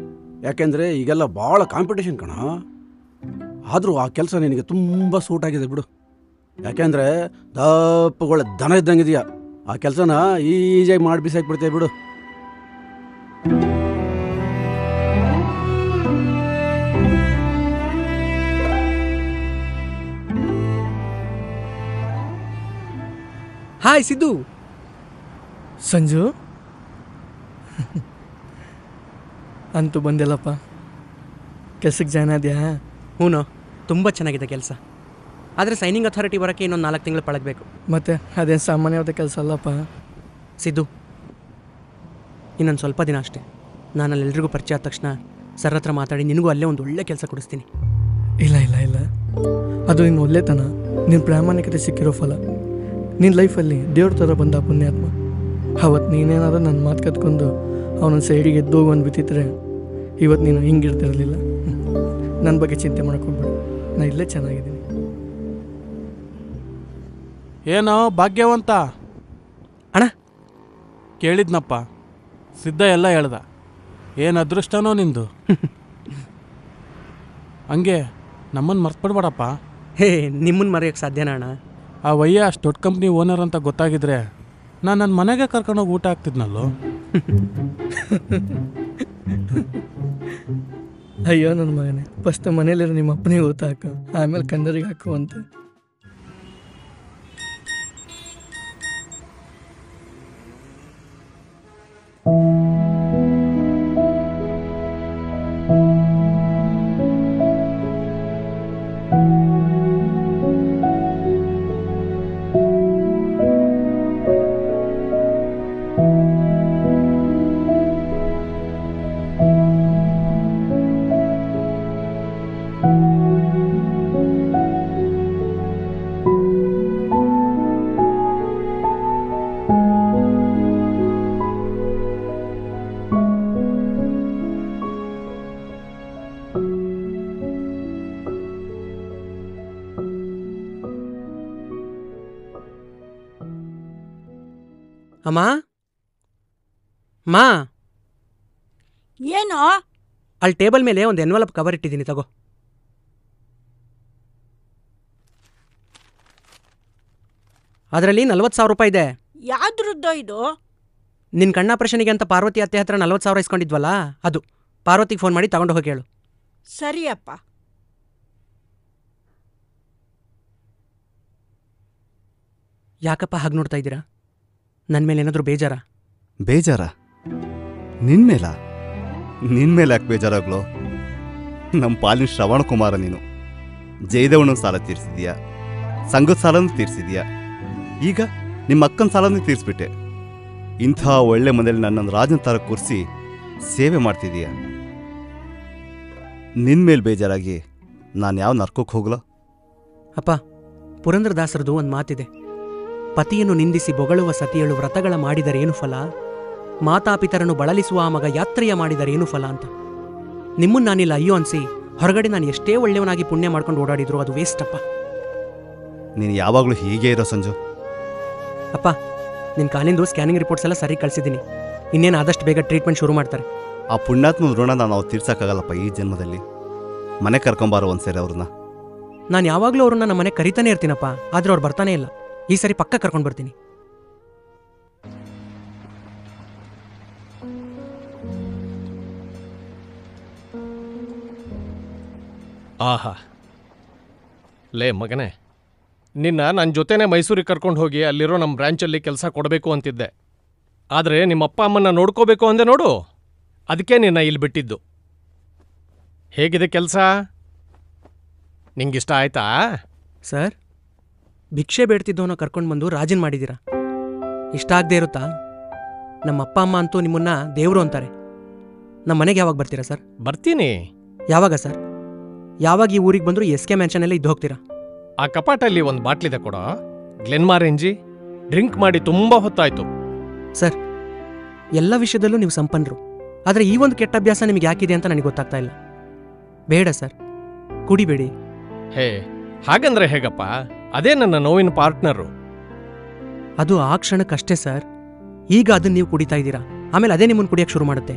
ಯಾಕೆಂದರೆ ಈಗೆಲ್ಲ ಭಾಳ ಕಾಂಪಿಟೇಷನ್ ಕಣ. ಆದರೂ ಆ ಕೆಲಸ ನಿನಗೆ ತುಂಬ ಸೂಟಾಗಿದೆ ಬಿಡು. ಯಾಕೆಂದರೆ ದಪ್ಪಗಳ ದನ ಇದ್ದಂಗಿದೆಯಾ. ಆ ಕೆಲಸನ ಈಜಿಯಾಗಿ ಮಾಡಿ ಬಿಸಾಕ್ಬಿಡ್ತೀಯ ಬಿಡು. ಹಾಯ್ ಸಿದ್ದು. ಸಂಜು ಅಂತೂ ಬಂದಿಲ್ಲಪ್ಪ. ಕೆಲ್ಸಕ್ಕೆ ಜಾಯ್ನ್ ಆದ್ಯಾ? ಹ್ಞೂ, ತುಂಬ ಚೆನ್ನಾಗಿದೆ ಕೆಲಸ. ಆದರೆ ಸೈನಿಂಗ್ ಅಥಾರಿಟಿ ಬರೋಕ್ಕೆ ಇನ್ನೊಂದು 4 ತಿಂಗಳು ಪಳಗಬೇಕು. ಮತ್ತೆ ಅದೇನು ಸಾಮಾನ್ಯವಾದ ಕೆಲಸ ಅಲ್ಲಪ್ಪ. ಸಿದ್ದು, ಇನ್ನೊಂದು ಸ್ವಲ್ಪ ದಿನ ಅಷ್ಟೇ. ನಾನು ಅಲ್ಲೆಲ್ರಿಗೂ ಪರಿಚಯ ಆದ ತಕ್ಷಣ ಸರ್ ಹತ್ರ ಮಾತಾಡಿ ನಿನಗೂ ಅಲ್ಲೇ ಒಂದು ಒಳ್ಳೆ ಕೆಲಸ ಕೊಡಿಸ್ತೀನಿ. ಇಲ್ಲ ಇಲ್ಲ ಇಲ್ಲ, ಅದು ನಿನ್ನ ಒಳ್ಳೆತನ, ನಿನ್ನ ಪ್ರಾಮಾಣಿಕತೆ ಸಿಕ್ಕಿರೋ ಫಲ. ನಿನ್ನ ಲೈಫಲ್ಲಿ ದೇವ್ರ ಥರ ಬಂದ ಪುಣ್ಯಾತ್ಮ. ಅವತ್ತು ನೀನೇನಾದರೂ ನನ್ನ ಮಾತು ಕತ್ಕೊಂಡು ಅವನೊಂದು ಸೈಡಿಗೆ ಎದ್ದೋಗು ಅಂದ್ಬಿಟ್ಟಿದ್ರೆ ಇವತ್ತು ನೀನು ಹಿಂಗಿರ್ತಿರಲಿಲ್ಲ. ನನ್ನ ಬಗ್ಗೆ ಚಿಂತೆ ಮಾಡ್ಕೊಬೇಡ, ನಾನು ಇಲ್ಲೇ ಚೆನ್ನಾಗಿದ್ದೀನಿ. ಏನೋ ಭಾಗ್ಯವಂತ ಅಣ್ಣ? ಕೇಳಿದ್ನಪ್ಪ, ಸಿದ್ಧ ಎಲ್ಲ ಹೇಳ್ದ. ಏನು ಅದೃಷ್ಟನೋ ನಿಂದು. ಹಂಗೆ ನಮ್ಮನ್ನು ಮರ್ತ್ಬಿಡ್ಬೇಡಪ್ಪ. ಹೇ, ನಿಮ್ಮನ್ನು ಮರೆಯೋಕ್ಕೆ ಸಾಧ್ಯನಾ ಅಣ್ಣ? ಆ ವಯ್ಯ ಅಷ್ಟು ದೊಡ್ಡ ಕಂಪ್ನಿ ಓನರ್ ಅಂತ ಗೊತ್ತಾಗಿದ್ರೆ ನಾನು ನನ್ನ ಮನೆಗೆ ಕರ್ಕೊಂಡೋಗಿ ಊಟ ಆಗ್ತಿದ್ನಲ್ಲೋ. ಅಯ್ಯೋ ನನ್ನ ಮಗನೇ, ಫಸ್ಟ್ ಮನೇಲಿರೋ ನಿಮ್ಮ ಅಪ್ಪನಿಗೆ ಊಟ ಹಾಕು, ಆಮೇಲೆ ಕಂದರಿಗೆ ಹಾಕು ಅಂತ. ಅಮ್ಮ, ಮಾ, ಏನೋ? ಅಲ್ಲಿ ಟೇಬಲ್ ಮೇಲೆ ಒಂದು ಎನ್ವಲಪ್ ಕವರ್ ಇಟ್ಟಿದ್ದೀನಿ, ತಗೋ. ಅದರಲ್ಲಿ 40,000 ರೂಪಾಯಿ ಇದೆ. ಯಾವ್ದ್ರದ್ದೋ ಇದು? ನಿನ್ನ ಕಣ್ಣಾಪರೇಷನ್ಗೆ ಅಂತ ಪಾರ್ವತಿ ಅತ್ತೆ ಹತ್ರ 40,000 ಇಸ್ಕೊಂಡಿದ್ವಲ್ಲ, ಅದು. ಪಾರ್ವತಿಗೆ ಫೋನ್ ಮಾಡಿ ತಗೊಂಡು ಹೋಗಿ ಹೇಳು. ಸರಿಯಪ್ಪ. ಯಾಕಪ್ಪ ಹಾಗೆ ನೋಡ್ತಾ ಇದ್ದೀರಾ? ನನ್ನ ಮೇಲೆ ಏನಾದರೂ ಬೇಜಾರಾ? ಬೇಜಾರ? ನಿನ್ನ ಮೇಲ? ನಿನ್ನ ಮೇಲೆ ಯಾಕೆ ಬೇಜಾರಾಗ್ಲೋ? ನಮ್ಮ ಪಾಲಿನ ಶ್ರವಣ ಕುಮಾರ ನೀನು. ಜಯದೇವನ ಸಾಲ ತೀರಿಸಿದೀಯಾ, ಸಂಘದ ಸಾಲನೂ ತೀರಿಸಿದೀಯಾ, ಈಗ ನಿಮ್ಮ ಅಕ್ಕನ ಸಾಲನೂ ತೀರಿಸ್ಬಿಟ್ಟೆ. ಇಂಥ ಒಳ್ಳೆ ಮನೇಲಿ ನನ್ನನ್ನು ರಾಜನ ಥರ ಕೂರಿಸಿ ಸೇವೆ ಮಾಡ್ತಿದೀಯ. ನಿನ್ನ ಮೇಲೆ ಬೇಜಾರಾಗಿ ನಾನು ಯಾವ ನರ್ಕೋಕ್ಕೆ ಹೋಗ್ಲೋ? ಅಪ್ಪ, ಪುರಂದರದಾಸರದು ಒಂದು ಮಾತಿದೆ, ಪತಿಯನ್ನು ನಿಂದಿಸಿ ಬೊಗಳುವ ಸತಿಯಳು ವ್ರತಗಳ ಮಾಡಿದರೇನು ಫಲ, ಮಾತಾಪಿತರನ್ನು ಬಳಲಿಸುವ ಆ ಮಗ ಯಾತ್ರೆಯ ಮಾಡಿದರೇನು ಫಲ ಅಂತ. ನಿಮ್ಮನ್ನು ನಾನಿಲ್ಲ ಅಯ್ಯೋ ಅನ್ಸಿ ಹೊರಗಡೆ ನಾನು ಎಷ್ಟೇ ಒಳ್ಳೆಯವನಾಗಿ ಪುಣ್ಯ ಮಾಡ್ಕೊಂಡು ಓಡಾಡಿದ್ರು ಅದು ವೇಸ್ಟ್ ಅಪ್ಪ. ನೀನು ಯಾವಾಗಲೂ ಹೀಗೆ ಇರೋ ಸಂಜು. ಅಪ್ಪ, ನಿನ್ನ ಕಾಲಿಂದು ಸ್ಕ್ಯಾನಿಂಗ್ ರಿಪೋರ್ಟ್ಸ್ ಎಲ್ಲ ಸರಿ ಕಳಿಸಿದ್ದೀನಿ. ಇನ್ನೇನು ಆದಷ್ಟು ಬೇಗ ಟ್ರೀಟ್ಮೆಂಟ್ ಶುರು ಮಾಡ್ತಾರೆ. ಆ ಪುಣ್ಯಾತ್ಮ ಋಣನ ನಾವು ತೀರ್ಸೋಕ್ಕಾಗಲ್ಲಪ್ಪ ಈ ಜನ್ಮದಲ್ಲಿ. ಮನೆ ಕರ್ಕೊಂಬಾರೋ ಒಂದ್ಸರಿ ಅವ್ರನ್ನ. ನಾನು ಯಾವಾಗಲೂ ಅವ್ರನ್ನ ನಮ್ಮ ಮನೆ ಕರಿತಾನೆ ಇರ್ತೀನಪ್ಪ, ಆದರೆ ಅವ್ರು ಬರ್ತಾನೆ ಇಲ್ಲ. ಈ ಸರಿ ಪಕ್ಕ ಕರ್ಕೊಂಡು ಬರ್ತೀನಿ. ಆಹಾ, ಲೇ ಮಗನೇ, ನಿನ್ನ ನನ್ನ ಜೊತೆನೇ ಮೈಸೂರಿಗೆ ಕರ್ಕೊಂಡು ಹೋಗಿ ಅಲ್ಲಿರೋ ನಮ್ಮ ಬ್ರ್ಯಾಂಚಲ್ಲಿ ಕೆಲಸ ಕೊಡಬೇಕು ಅಂತಿದ್ದೆ. ಆದರೆ ನಿಮ್ಮ ಅಪ್ಪ ಅಮ್ಮನ್ನ ನೋಡ್ಕೋಬೇಕು ಅಂದೆ ನೋಡು, ಅದಕ್ಕೆ ನಿನ್ನ ಇಲ್ಲಿ ಬಿಟ್ಟಿದ್ದು. ಹೇಗಿದೆ ಕೆಲಸ? ನಿಂಗಿಷ್ಟ ಆಯ್ತಾ? ಸರ್, ಭಿಕ್ಷೆ ಬೇಡ್ತಿದ್ದವನ್ನ ಕರ್ಕೊಂಡು ಬಂದು ರಾಜನ್ ಮಾಡಿದ್ದೀರಾ. ಇಷ್ಟ ಆಗದೆ ಇರುತ್ತಾ? ನಮ್ಮ ಅಪ್ಪ ಅಮ್ಮ ಅಂತೂ ನಿಮ್ಮನ್ನ ದೇವರು ಅಂತಾರೆ. ನಮ್ಮ ಮನೆಗೆ ಯಾವಾಗ ಬರ್ತೀರಾ ಸರ್? ಬರ್ತೀನಿ. ಯಾವಾಗ ಸರ್? ಯಾವಾಗ ಈ ಊರಿಗೆ ಬಂದರೂ SK ಮ್ಯಾನ್ಷನಲ್ಲಿ ಇದ್ದು ಹೋಗ್ತೀರಾ? ಆ ಕಪಾಟಲ್ಲಿ ಒಂದು ಬಾಟ್ಲಿದೆ ಕೊಡೋ, ಗ್ಲೆನ್ಮಾರೆಂಜಿ. ಡ್ರಿಂಕ್ ಮಾಡಿ ತುಂಬ ಹೊತ್ತಾಯ್ತು. ಸರ್, ಎಲ್ಲ ವಿಷಯದಲ್ಲೂ ನೀವು ಸಂಪನ್ನರು. ಆದರೆ ಈ ಒಂದು ಕೆಟ್ಟ ಅಭ್ಯಾಸ ನಿಮಗೆ ಯಾಕಿದೆ ಅಂತ ನನಗೆ ಗೊತ್ತಾಗ್ತಾ ಇಲ್ಲ. ಬೇಡ ಸರ್, ಕುಡಿಬೇಡಿ. ಹೇ, ಹಾಗಂದ್ರೆ ಹೇಗಪ್ಪ? ಅದೇ ನನ್ನ ನೋವಿನ ಪಾರ್ಟ್ನರು. ಅದು ಆ ಕ್ಷಣಕ್ಕಷ್ಟೇ ಸರ್. ಈಗ ಅದನ್ನ ನೀವು ಕುಡಿತಾ ಇದ್ದೀರಾ, ಆಮೇಲೆ ಅದೇ ನಿಮ್ಮನ್ನು ಕುಡಿಯಕ್ಕೆ ಶುರು ಮಾಡುತ್ತೆ.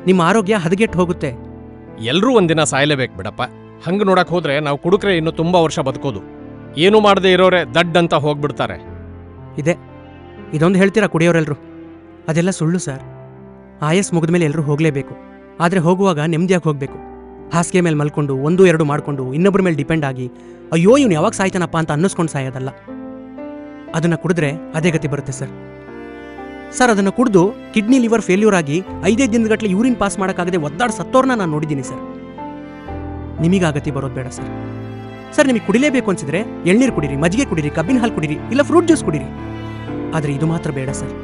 ನಿಮ್ಮ ಆರೋಗ್ಯ ಹದಗೆಟ್ಟು ಹೋಗುತ್ತೆ. ಎಲ್ಲರೂ ಒಂದಿನ ಸಾಯಲೇಬೇಕು ಬಿಡಪ್ಪ. ಹಂಗೆ ನೋಡಕ್ ಹೋದ್ರೆ ನಾವು ಕುಡುಕ್ರೆ ಇನ್ನು ತುಂಬಾ ವರ್ಷ ಬದುಕೋದು. ಏನೂ ಮಾಡದೆ ಇರೋರೆ ದಡ್ ಅಂತ ಹೋಗ್ಬಿಡ್ತಾರೆ. ಇದೊಂದು ಹೇಳ್ತೀರಾ ಕುಡಿಯೋರೆಲ್ಲರೂ? ಅದೆಲ್ಲ ಸುಳ್ಳು ಸರ್. ಆಯಸ್ ಮುಗಿದ ಮೇಲೆ ಎಲ್ಲರೂ ಹೋಗಲೇಬೇಕು. ಆದರೆ ಹೋಗುವಾಗ ನೆಮ್ಮದಿಯಾಗಿ ಹೋಗಬೇಕು. ಹಾಸಿಗೆ ಮೇಲೆ ಮಲ್ಕೊಂಡು 1-2 ಮಾಡಿಕೊಂಡು ಇನ್ನೊಬ್ಬರ ಮೇಲೆ ಡಿಪೆಂಡ್ ಆಗಿ ಅಯ್ಯೋ ಇವನು ಯಾವಾಗ ಸಾಯ್ತಾನಪ್ಪ ಅಂತ ಅನ್ನಿಸ್ಕೊಂಡು ಸಾಯೋದಲ್ಲ. ಅದನ್ನು ಕುಡಿದ್ರೆ ಅದೇ ಗತಿ ಬರುತ್ತೆ ಸರ್. ಸರ್, ಅದನ್ನು ಕುಡಿದು ಕಿಡ್ನಿ ಲಿವರ್ ಫೇಲ್ಯೂರ್ ಆಗಿ 5 ದಿನಗಟ್ಟಲೆ ಯೂರಿನ್ ಪಾಸ್ ಮಾಡೋಕ್ಕಾಗದೆ ಒದ್ದಾಡಿ ಸತ್ತೋರ್ನ ನಾನು ನೋಡಿದ್ದೀನಿ ಸರ್. ನಿಮಗೆ ಆ ಗತಿ ಬರೋದು ಬೇಡ ಸರ್. ಸರ್, ನಿಮಗೆ ಕುಡಿಲೇಬೇಕು ಅನ್ಸಿದ್ರೆ ಎಳ್ನೀರು ಕುಡೀರಿ, ಮಜ್ಜಿಗೆ ಕುಡೀರಿ, ಕಬ್ಬಿನ ಹಾಲು ಕುಡೀರಿ, ಇಲ್ಲ ಫ್ರೂಟ್ ಜ್ಯೂಸ್ ಕುಡೀರಿ. ಆದರೆ ಇದು ಮಾತ್ರ ಬೇಡ ಸರ್.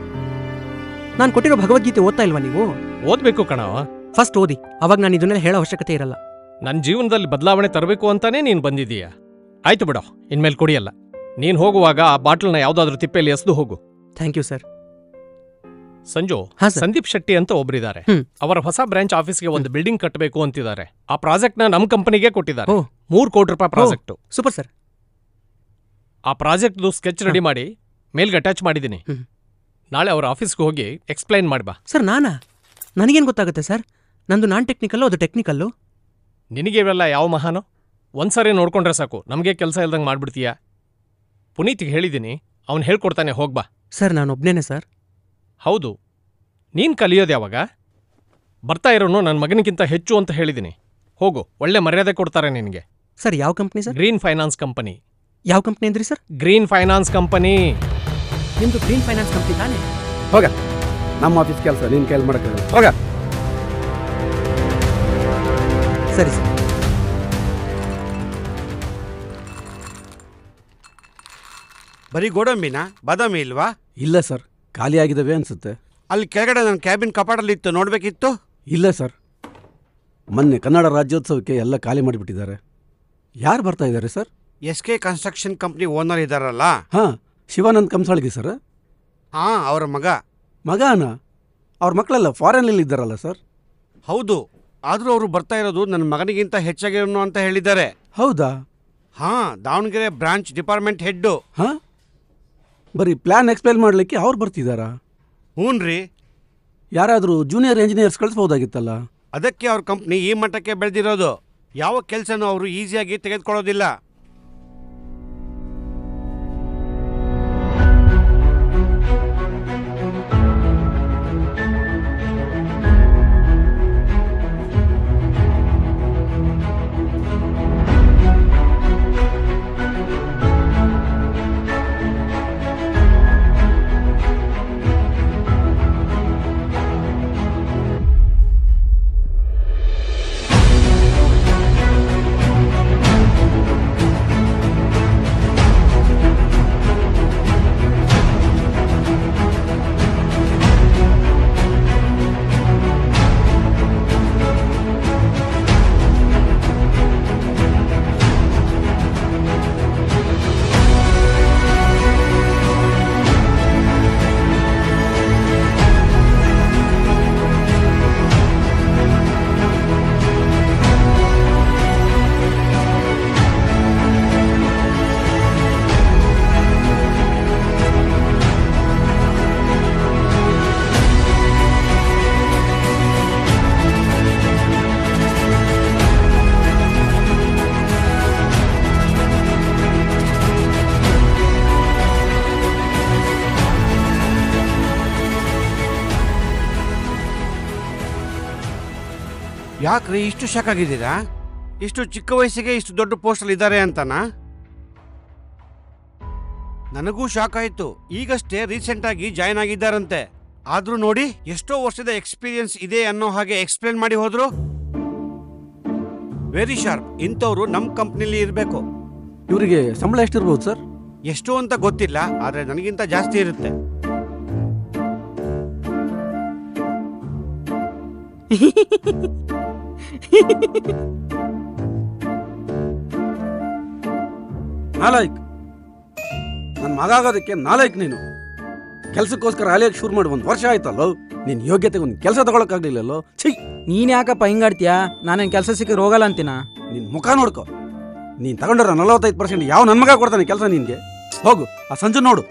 ನಾನು ಕೊಟ್ಟಿರೋ ಭಗವದ್ಗೀತೆ ಓದ್ತಾ ಇಲ್ವಾ ನೀವು? ಓದ್ಬೇಕು ಕಣ. ಫಸ್ಟ್ ಓದಿ, ಅವಾಗ ನಾನು ಇದನ್ನೆಲ್ಲ ಹೇಳೋ ಅವಶ್ಯಕತೆ ಇರಲ್ಲ. ನನ್ನ ಜೀವನದಲ್ಲಿ ಬದಲಾವಣೆ ತರಬೇಕು ಅಂತಾನೆ ನೀನು ಬಂದಿದ್ದೀಯ. ಆಯ್ತು ಬಿಡೋ, ಇನ್ಮೇಲೆ ಕುಡಿಯಲ್ಲ. ನೀನು ಹೋಗುವಾಗ ಆ ಬಾಟ್ಲನ್ನ ಯಾವುದಾದ್ರೂ ತಿಪ್ಪೆಯಲ್ಲಿ ಎಸೆದು ಹೋಗು. Thank you sir. Sanju, Sandeep Shetty ಅಂತ ಒಬ್ಬರಿದ್ದಾರೆ. ಅವರ ಹೊಸ ಬ್ರಾಂಚ್ ಆಫೀಸ್ಗೆ ಒಂದು ಬಿಲ್ಡಿಂಗ್ ಕಟ್ಟಬೇಕು ಅಂತಿದ್ದಾರೆ. ಆ ಪ್ರಾಜೆಕ್ಟ್ನ ನಮ್ಮ ಕಂಪನಿಗೆ ಕೊಟ್ಟಿದ್ದಾರೆ. 3 ಕೋಟಿ ರೂಪಾಯಿ ಪ್ರಾಜೆಕ್ಟ್. Super sir. ಆ ಪ್ರಾಜೆಕ್ಟ್ದು ಸ್ಕೆಚ್ ರೆಡಿ ಮಾಡಿ ಮೇಲ್ಗೆ ಅಟ್ಯಾಚ್ ಮಾಡಿದ್ದೀನಿ. ನಾಳೆ ಅವ್ರ ಆಫೀಸ್ಗೆ ಹೋಗಿ ಎಕ್ಸ್ಪ್ಲೈನ್ ಮಾಡ್ಬಾ. ಸರ್, ನನಗೇನು ಗೊತ್ತಾಗುತ್ತೆ ಸರ್? ನಂದು ನಾನ್ ಟೆಕ್ನಿಕಲ್ಲು, ಅದು ಟೆಕ್ನಿಕಲ್ಲು. ನಿನಗೆ ಇವೆಲ್ಲ ಯಾವ ಮಹಾನೋ? ಒಂದ್ಸರಿ ನೋಡ್ಕೊಂಡ್ರೆ ಸಾಕು, ನಮಗೆ ಕೆಲಸ ಇಲ್ದಂಗೆ ಮಾಡ್ಬಿಡ್ತೀಯ. ಪುನೀತ್ಗೆ ಹೇಳಿದ್ದೀನಿ, ಅವ್ನು ಹೇಳ್ಕೊಡ್ತಾನೆ, ಹೋಗ್ಬಾ. ಸರ್, ನಾನೊಬ್ನೇನೆ ಸರ್. ಹೌದು, ನೀನು ಕಲಿಯೋದು ಯಾವಾಗ? ಬರ್ತಾ ಇರೋನು ನನ್ನ ಮಗನಿಗಿಂತ ಹೆಚ್ಚು ಅಂತ ಹೇಳಿದ್ದೀನಿ. ಹೋಗು, ಒಳ್ಳೆ ಮರ್ಯಾದೆ ಕೊಡ್ತಾರೆ ನಿನಗೆ. ಸರ್, ಯಾವ company sir? Green finance company. ಯಾವ ಕಂಪ್ನಿ ಅಂದ್ರಿ ಸರ್? Green finance company. ನಿಮ್ದು ಗ್ರೀನ್ ಫೈನಾನ್ಸ್ ಕಂಪ್ನಿ ತಾನೇ? ಹೋಗ, ನಮ್ಮ ಆಫೀಸ್ ಕೆಲಸ ನೀನು ಕೈಲಿ ಮಾಡೋಕ್ಕಾಗಲ್ಲ. ಹೋಗ. ಸರಿ ಸರ್. ಬರೀ ಗೋಡಂಬಿನಾ? ಬಾದಾಮಿ ಇಲ್ವಾ? ಇಲ್ಲ ಸರ್, ಖಾಲಿ ಆಗಿದ್ದಾವೆ ಅನ್ಸುತ್ತೆ. ಅಲ್ಲಿ ಕೆಳಗಡೆ ನನ್ನ ಕ್ಯಾಬಿನ್ ಕಪಾಟಲ್ಲಿ ಇತ್ತು, ನೋಡಬೇಕಿತ್ತು. ಇಲ್ಲ ಸರ್, ಮೊನ್ನೆ ಕನ್ನಡ ರಾಜ್ಯೋತ್ಸವಕ್ಕೆ ಎಲ್ಲ ಖಾಲಿ ಮಾಡಿಬಿಟ್ಟಿದ್ದಾರೆ. ಯಾರು ಬರ್ತಾ ಇದ್ದಾರೆ sir? SK construction company owner ಇದ್ದಾರಲ್ಲ? ಹಾಂ, ಶಿವಾನಂದ್ ಕಂಸಾಳ್ಗಿ ಸರ್. ಹಾಂ, ಅವರ ಮಗನ ಅವ್ರ ಮಕ್ಕಳೆಲ್ಲ ಫಾರಿನಲ್ಲಿ ಇದ್ದಾರಲ್ಲ ಸರ್? ಹೌದು, ಆದರೂ ಅವರು ಬರ್ತಾ ಇರೋದು ನನ್ನ ಮಗನಿಗಿಂತ ಹೆಚ್ಚಾಗಿರೋನು ಅಂತ ಹೇಳಿದ್ದಾರೆ. ಹೌದಾ? ಹಾಂ, ದಾವಣಗೆರೆ ಬ್ರಾಂಚ್ ಡಿಪಾರ್ಟ್ಮೆಂಟ್ ಹೆಡ್ಡು. ಹಾಂ, ಬರೀ ಪ್ಲ್ಯಾನ್ ಎಕ್ಸ್ಪ್ಲೈನ್ ಮಾಡಲಿಕ್ಕೆ ಅವ್ರು ಬರ್ತಿದ್ದಾರಾ? ಹ್ಞೂನ್ರಿ. ಯಾರಾದರೂ ಜೂನಿಯರ್ ಇಂಜಿನಿಯರ್ಸ್ ಕಳಿಸ್ಬೋದಾಗಿತ್ತಲ್ಲ. ಅದಕ್ಕೆ ಅವ್ರ ಕಂಪ್ನಿ ಈ ಮಟ್ಟಕ್ಕೆ ಬೆಳೆದಿರೋದು. ಯಾವ ಕೆಲಸನೂ ಅವರು ಈಸಿಯಾಗಿ ತೆಗೆದುಕೊಳ್ಳೋದಿಲ್ಲ. ಯಾಕ್ರಿ ಇಷ್ಟು ಶಾಕ್ ಆಗಿದ್ದೀರಾ? ಇಷ್ಟು ಚಿಕ್ಕ ವಯಸ್ಸಿಗೆ ಇಷ್ಟು ದೊಡ್ಡ ಪೋಸ್ಟಲ್ಲಿ ಇದ್ದಾರೆ ಅಂತನಾ? ನನಗೂ ಶಾಕ್ ಆಯ್ತು. ಈಗಷ್ಟೇ ರೀಸೆಂಟ್ ಆಗಿ ಜಾಯ್ನ್ ಆಗಿದ್ದಾರಂತೆ. ಆದ್ರೂ ನೋಡಿ ಎಷ್ಟೋ ವರ್ಷದ ಎಕ್ಸ್ಪೀರಿಯನ್ಸ್ ಇದೆ ಅನ್ನೋ ಹಾಗೆ ಎಕ್ಸ್ಪ್ಲೇನ್ ಮಾಡಿ ಹೋದ್ರು. Very sharp. ಇಂಥವ್ರು ನಮ್ಮ ಕಂಪ್ನಿಲಿ ಇರಬೇಕು. ಇವರಿಗೆ ಸಂಬಳ ಎಷ್ಟಿರ್ಬೋದು ಸರ್? ಎಷ್ಟು ಅಂತ ಗೊತ್ತಿಲ್ಲ, ಆದ್ರೆ ನನಗಿಂತ ಜಾಸ್ತಿ ಇರುತ್ತೆ. ನಾಲಾಯ್ಕ್, ನನ್ನ ಮಗ ಆಗೋದಕ್ಕೆ ನಾಲಾಯ್ಕ್ ನೀನು. ಕೆಲ್ಸಕ್ಕೋಸ್ಕರ ಅಲಿಯಕ್ಕೆ ಶುರು ಮಾಡಿ 1 ವರ್ಷ ಆಯ್ತಲ್ಲೋ. ನಿನ್ನ ಯೋಗ್ಯತೆಗೆ ಒಂದು ಕೆಲಸ ತಗೊಳಕ್ಕಾಗ್ಲಿಲ್ಲಲ್ಲೋ. ಛೀ, ನೀನ್ ಯಾಕಪ್ಪ ಹಿಂಗಾಡ್ತೀಯಾ? ನಾನೇನು ಕೆಲಸ ಸಿಕ್ಕಿದ್ರೆ ಹೋಗಲ್ಲ ಅಂತೀನ? ನಿನ್ನ ಮುಖ ನೋಡ್ಕೊ. ನೀನು ತಗೊಂಡಿರೋ 45% ಯಾವ ನನ್ನ ಮಗ ಕೊಡ್ತಾನೆ ಕೆಲಸ ನಿನಗೆ? ಹೋಗು, ಆ ಸಂಜು ನೋಡು,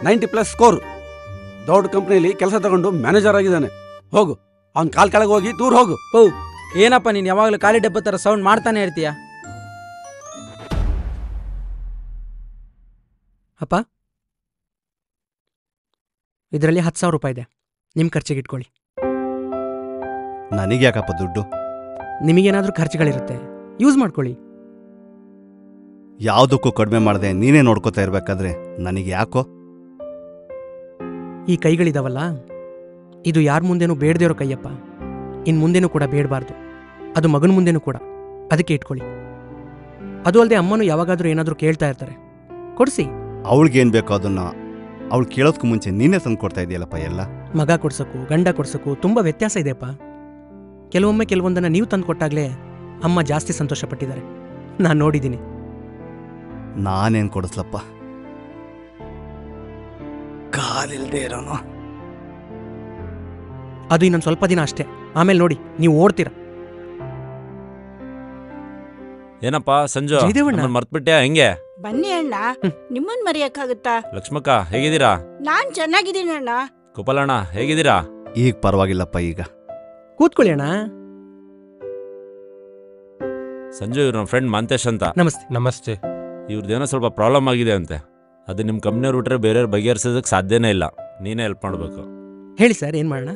90+ ಸ್ಕೋರ್. ದೊಡ್ಡ ಕಂಪ್ನಿಯಲ್ಲಿ ಕೆಲಸ ತಗೊಂಡು ಮ್ಯಾನೇಜರ್ ಆಗಿದ್ದಾನೆ. ಹೋಗು, ಅವ್ನ ಕಾಲ್ ಕೆಳಗೆ ಹೋಗಿ ದೂರ ಹೋಗು. ಓ, ಏನಪ್ಪ ನೀನು ಯಾವಾಗಲೂ ಖಾಲಿ ಡಬ್ಬ ಥರ ಸೌಂಡ್ ಮಾಡ್ತಾನೆ ಇರ್ತೀಯ? ಅಪ್ಪ, ಇದರಲ್ಲಿ 10,000 ರೂಪಾಯಿ ಇದೆ, ನಿಮ್ಮ ಖರ್ಚಿಗೆ ಇಟ್ಕೊಳ್ಳಿ. ನನಗೆ ಯಾಕಪ್ಪ ದುಡ್ಡು? ನಿಮಗೇನಾದರೂ ಖರ್ಚುಗಳಿರುತ್ತೆ, ಯೂಸ್ ಮಾಡ್ಕೊಳ್ಳಿ. ಯಾವುದಕ್ಕೂ ಕಡಿಮೆ ಮಾಡದೆ ನೀನೇ ನೋಡ್ಕೋತಾ ಇರ್ಬೇಕಾದ್ರೆ ನನಗೆ ಯಾಕೋ? ಈ ಕೈಗಳಿದಾವಲ್ಲ, ಇದು ಯಾರ ಮುಂದೆನೂ ಬೇಡದೇ ಇರೋ ಕೈಯಪ್ಪ. ಇನ್ನು ಮುಂದೆನೂ ಕೂಡ ಬೇಡಬಾರ್ದು, ಅದು ಮಗನ ಮುಂದೆನೂ ಕೂಡ. ಅದಕ್ಕೆ ಇಟ್ಕೊಳ್ಳಿ. ಅದು ಅಲ್ಲದೆ ಅಮ್ಮನೂ ಯಾವಾಗಾದರೂ ಏನಾದರೂ ಕೇಳ್ತಾ ಇರ್ತಾರೆ, ಕೊಡಿಸಿ. ಅವಳಿಗೇನು ಬೇಕೋ ಅದನ್ನ ಅವಳು ಕೇಳೋದಕ್ಕೂ ಮುಂಚೆ ನೀನೇ ತಂದು ಕೊಡ್ತಾ ಇದೆಯಲ್ಲಪ್ಪ ಎಲ್ಲ. ಮಗ ಕೊಡ್ಸೋಕ್ಕೂ ಗಂಡ ಕೊಡ್ಸೋಕ್ಕೂ ತುಂಬ ವ್ಯತ್ಯಾಸ ಇದೆಯಪ್ಪ. ಕೆಲವೊಮ್ಮೆ ಕೆಲವೊಂದನ್ನು ನೀವು ತಂದು ಕೊಟ್ಟಾಗಲೇ ಅಮ್ಮ ಜಾಸ್ತಿ ಸಂತೋಷಪಟ್ಟಿದ್ದಾರೆ, ನಾನು ನೋಡಿದ್ದೀನಿ. ನಾನೇನು ಕೊಡಿಸ್ಲಪ್ಪ? ಕಾಲಿಲ್ದೇ ಇರೋನು. ಅದು ಇನ್ನೊಂದು ಸ್ವಲ್ಪ ದಿನ ಅಷ್ಟೇ, ಆಮೇಲೆ ನೋಡಿ ನೀವು ಓಡ್ತೀರ. ಏನಪ್ಪ ಸಂಜು, ಜಯದೇವಣ್ಣ. ಮರ್ತ್ಬಿಟ್ಯಾ? ಹೆಂಗೆ? ಬನ್ನಿ ಅಣ್ಣ, ನಿಮ್ಮನ್ ಮರೆಯಕ್ಕಾಗುತ್ತಾ? ಲಕ್ಷ್ಮಕ್ಕ ಹೇಗಿದ್ದೀರಾ? ನಾನ್ ಚೆನ್ನಾಗಿದ್ದೀನಿ ಅಣ್ಣ. ಗೋಪಾಲಣ್ಣ ಹೇಗಿದ್ದೀರಾ? ಈಗ ಪರವಾಗಿಲ್ಲಪ್ಪ. ಈಗ ಕೂತ್ಕೊಳ್ಳಿ ಅಣ್ಣ. ಸಂಜು, ಇವ್ರ ನಮ್ಮ ಫ್ರೆಂಡ್ ಮಂತೇಶ್ ಅಂತ. ನಮಸ್ತೆ. ನಮಸ್ತೆ. ಇವ್ರದ್ದೇನೋ ಸ್ವಲ್ಪ ಪ್ರಾಬ್ಲಮ್ ಆಗಿದೆ ಅಂತೆ. ಅದು ನಿಮ್ಮ ಕಂಪ್ನಿಯವ್ರು ಬಿಟ್ರೆ ಬೇರೆಯವ್ರು ಬಗೆಹರಿಸೋದಕ್ಕೆ ಸಾಧ್ಯನೇ ಇಲ್ಲ. ನೀನೇ ಹೆಲ್ಪ್ ಮಾಡಬೇಕು. ಹೇಳಿ ಸರ್, ಏನು ಮಾಡೋಣ?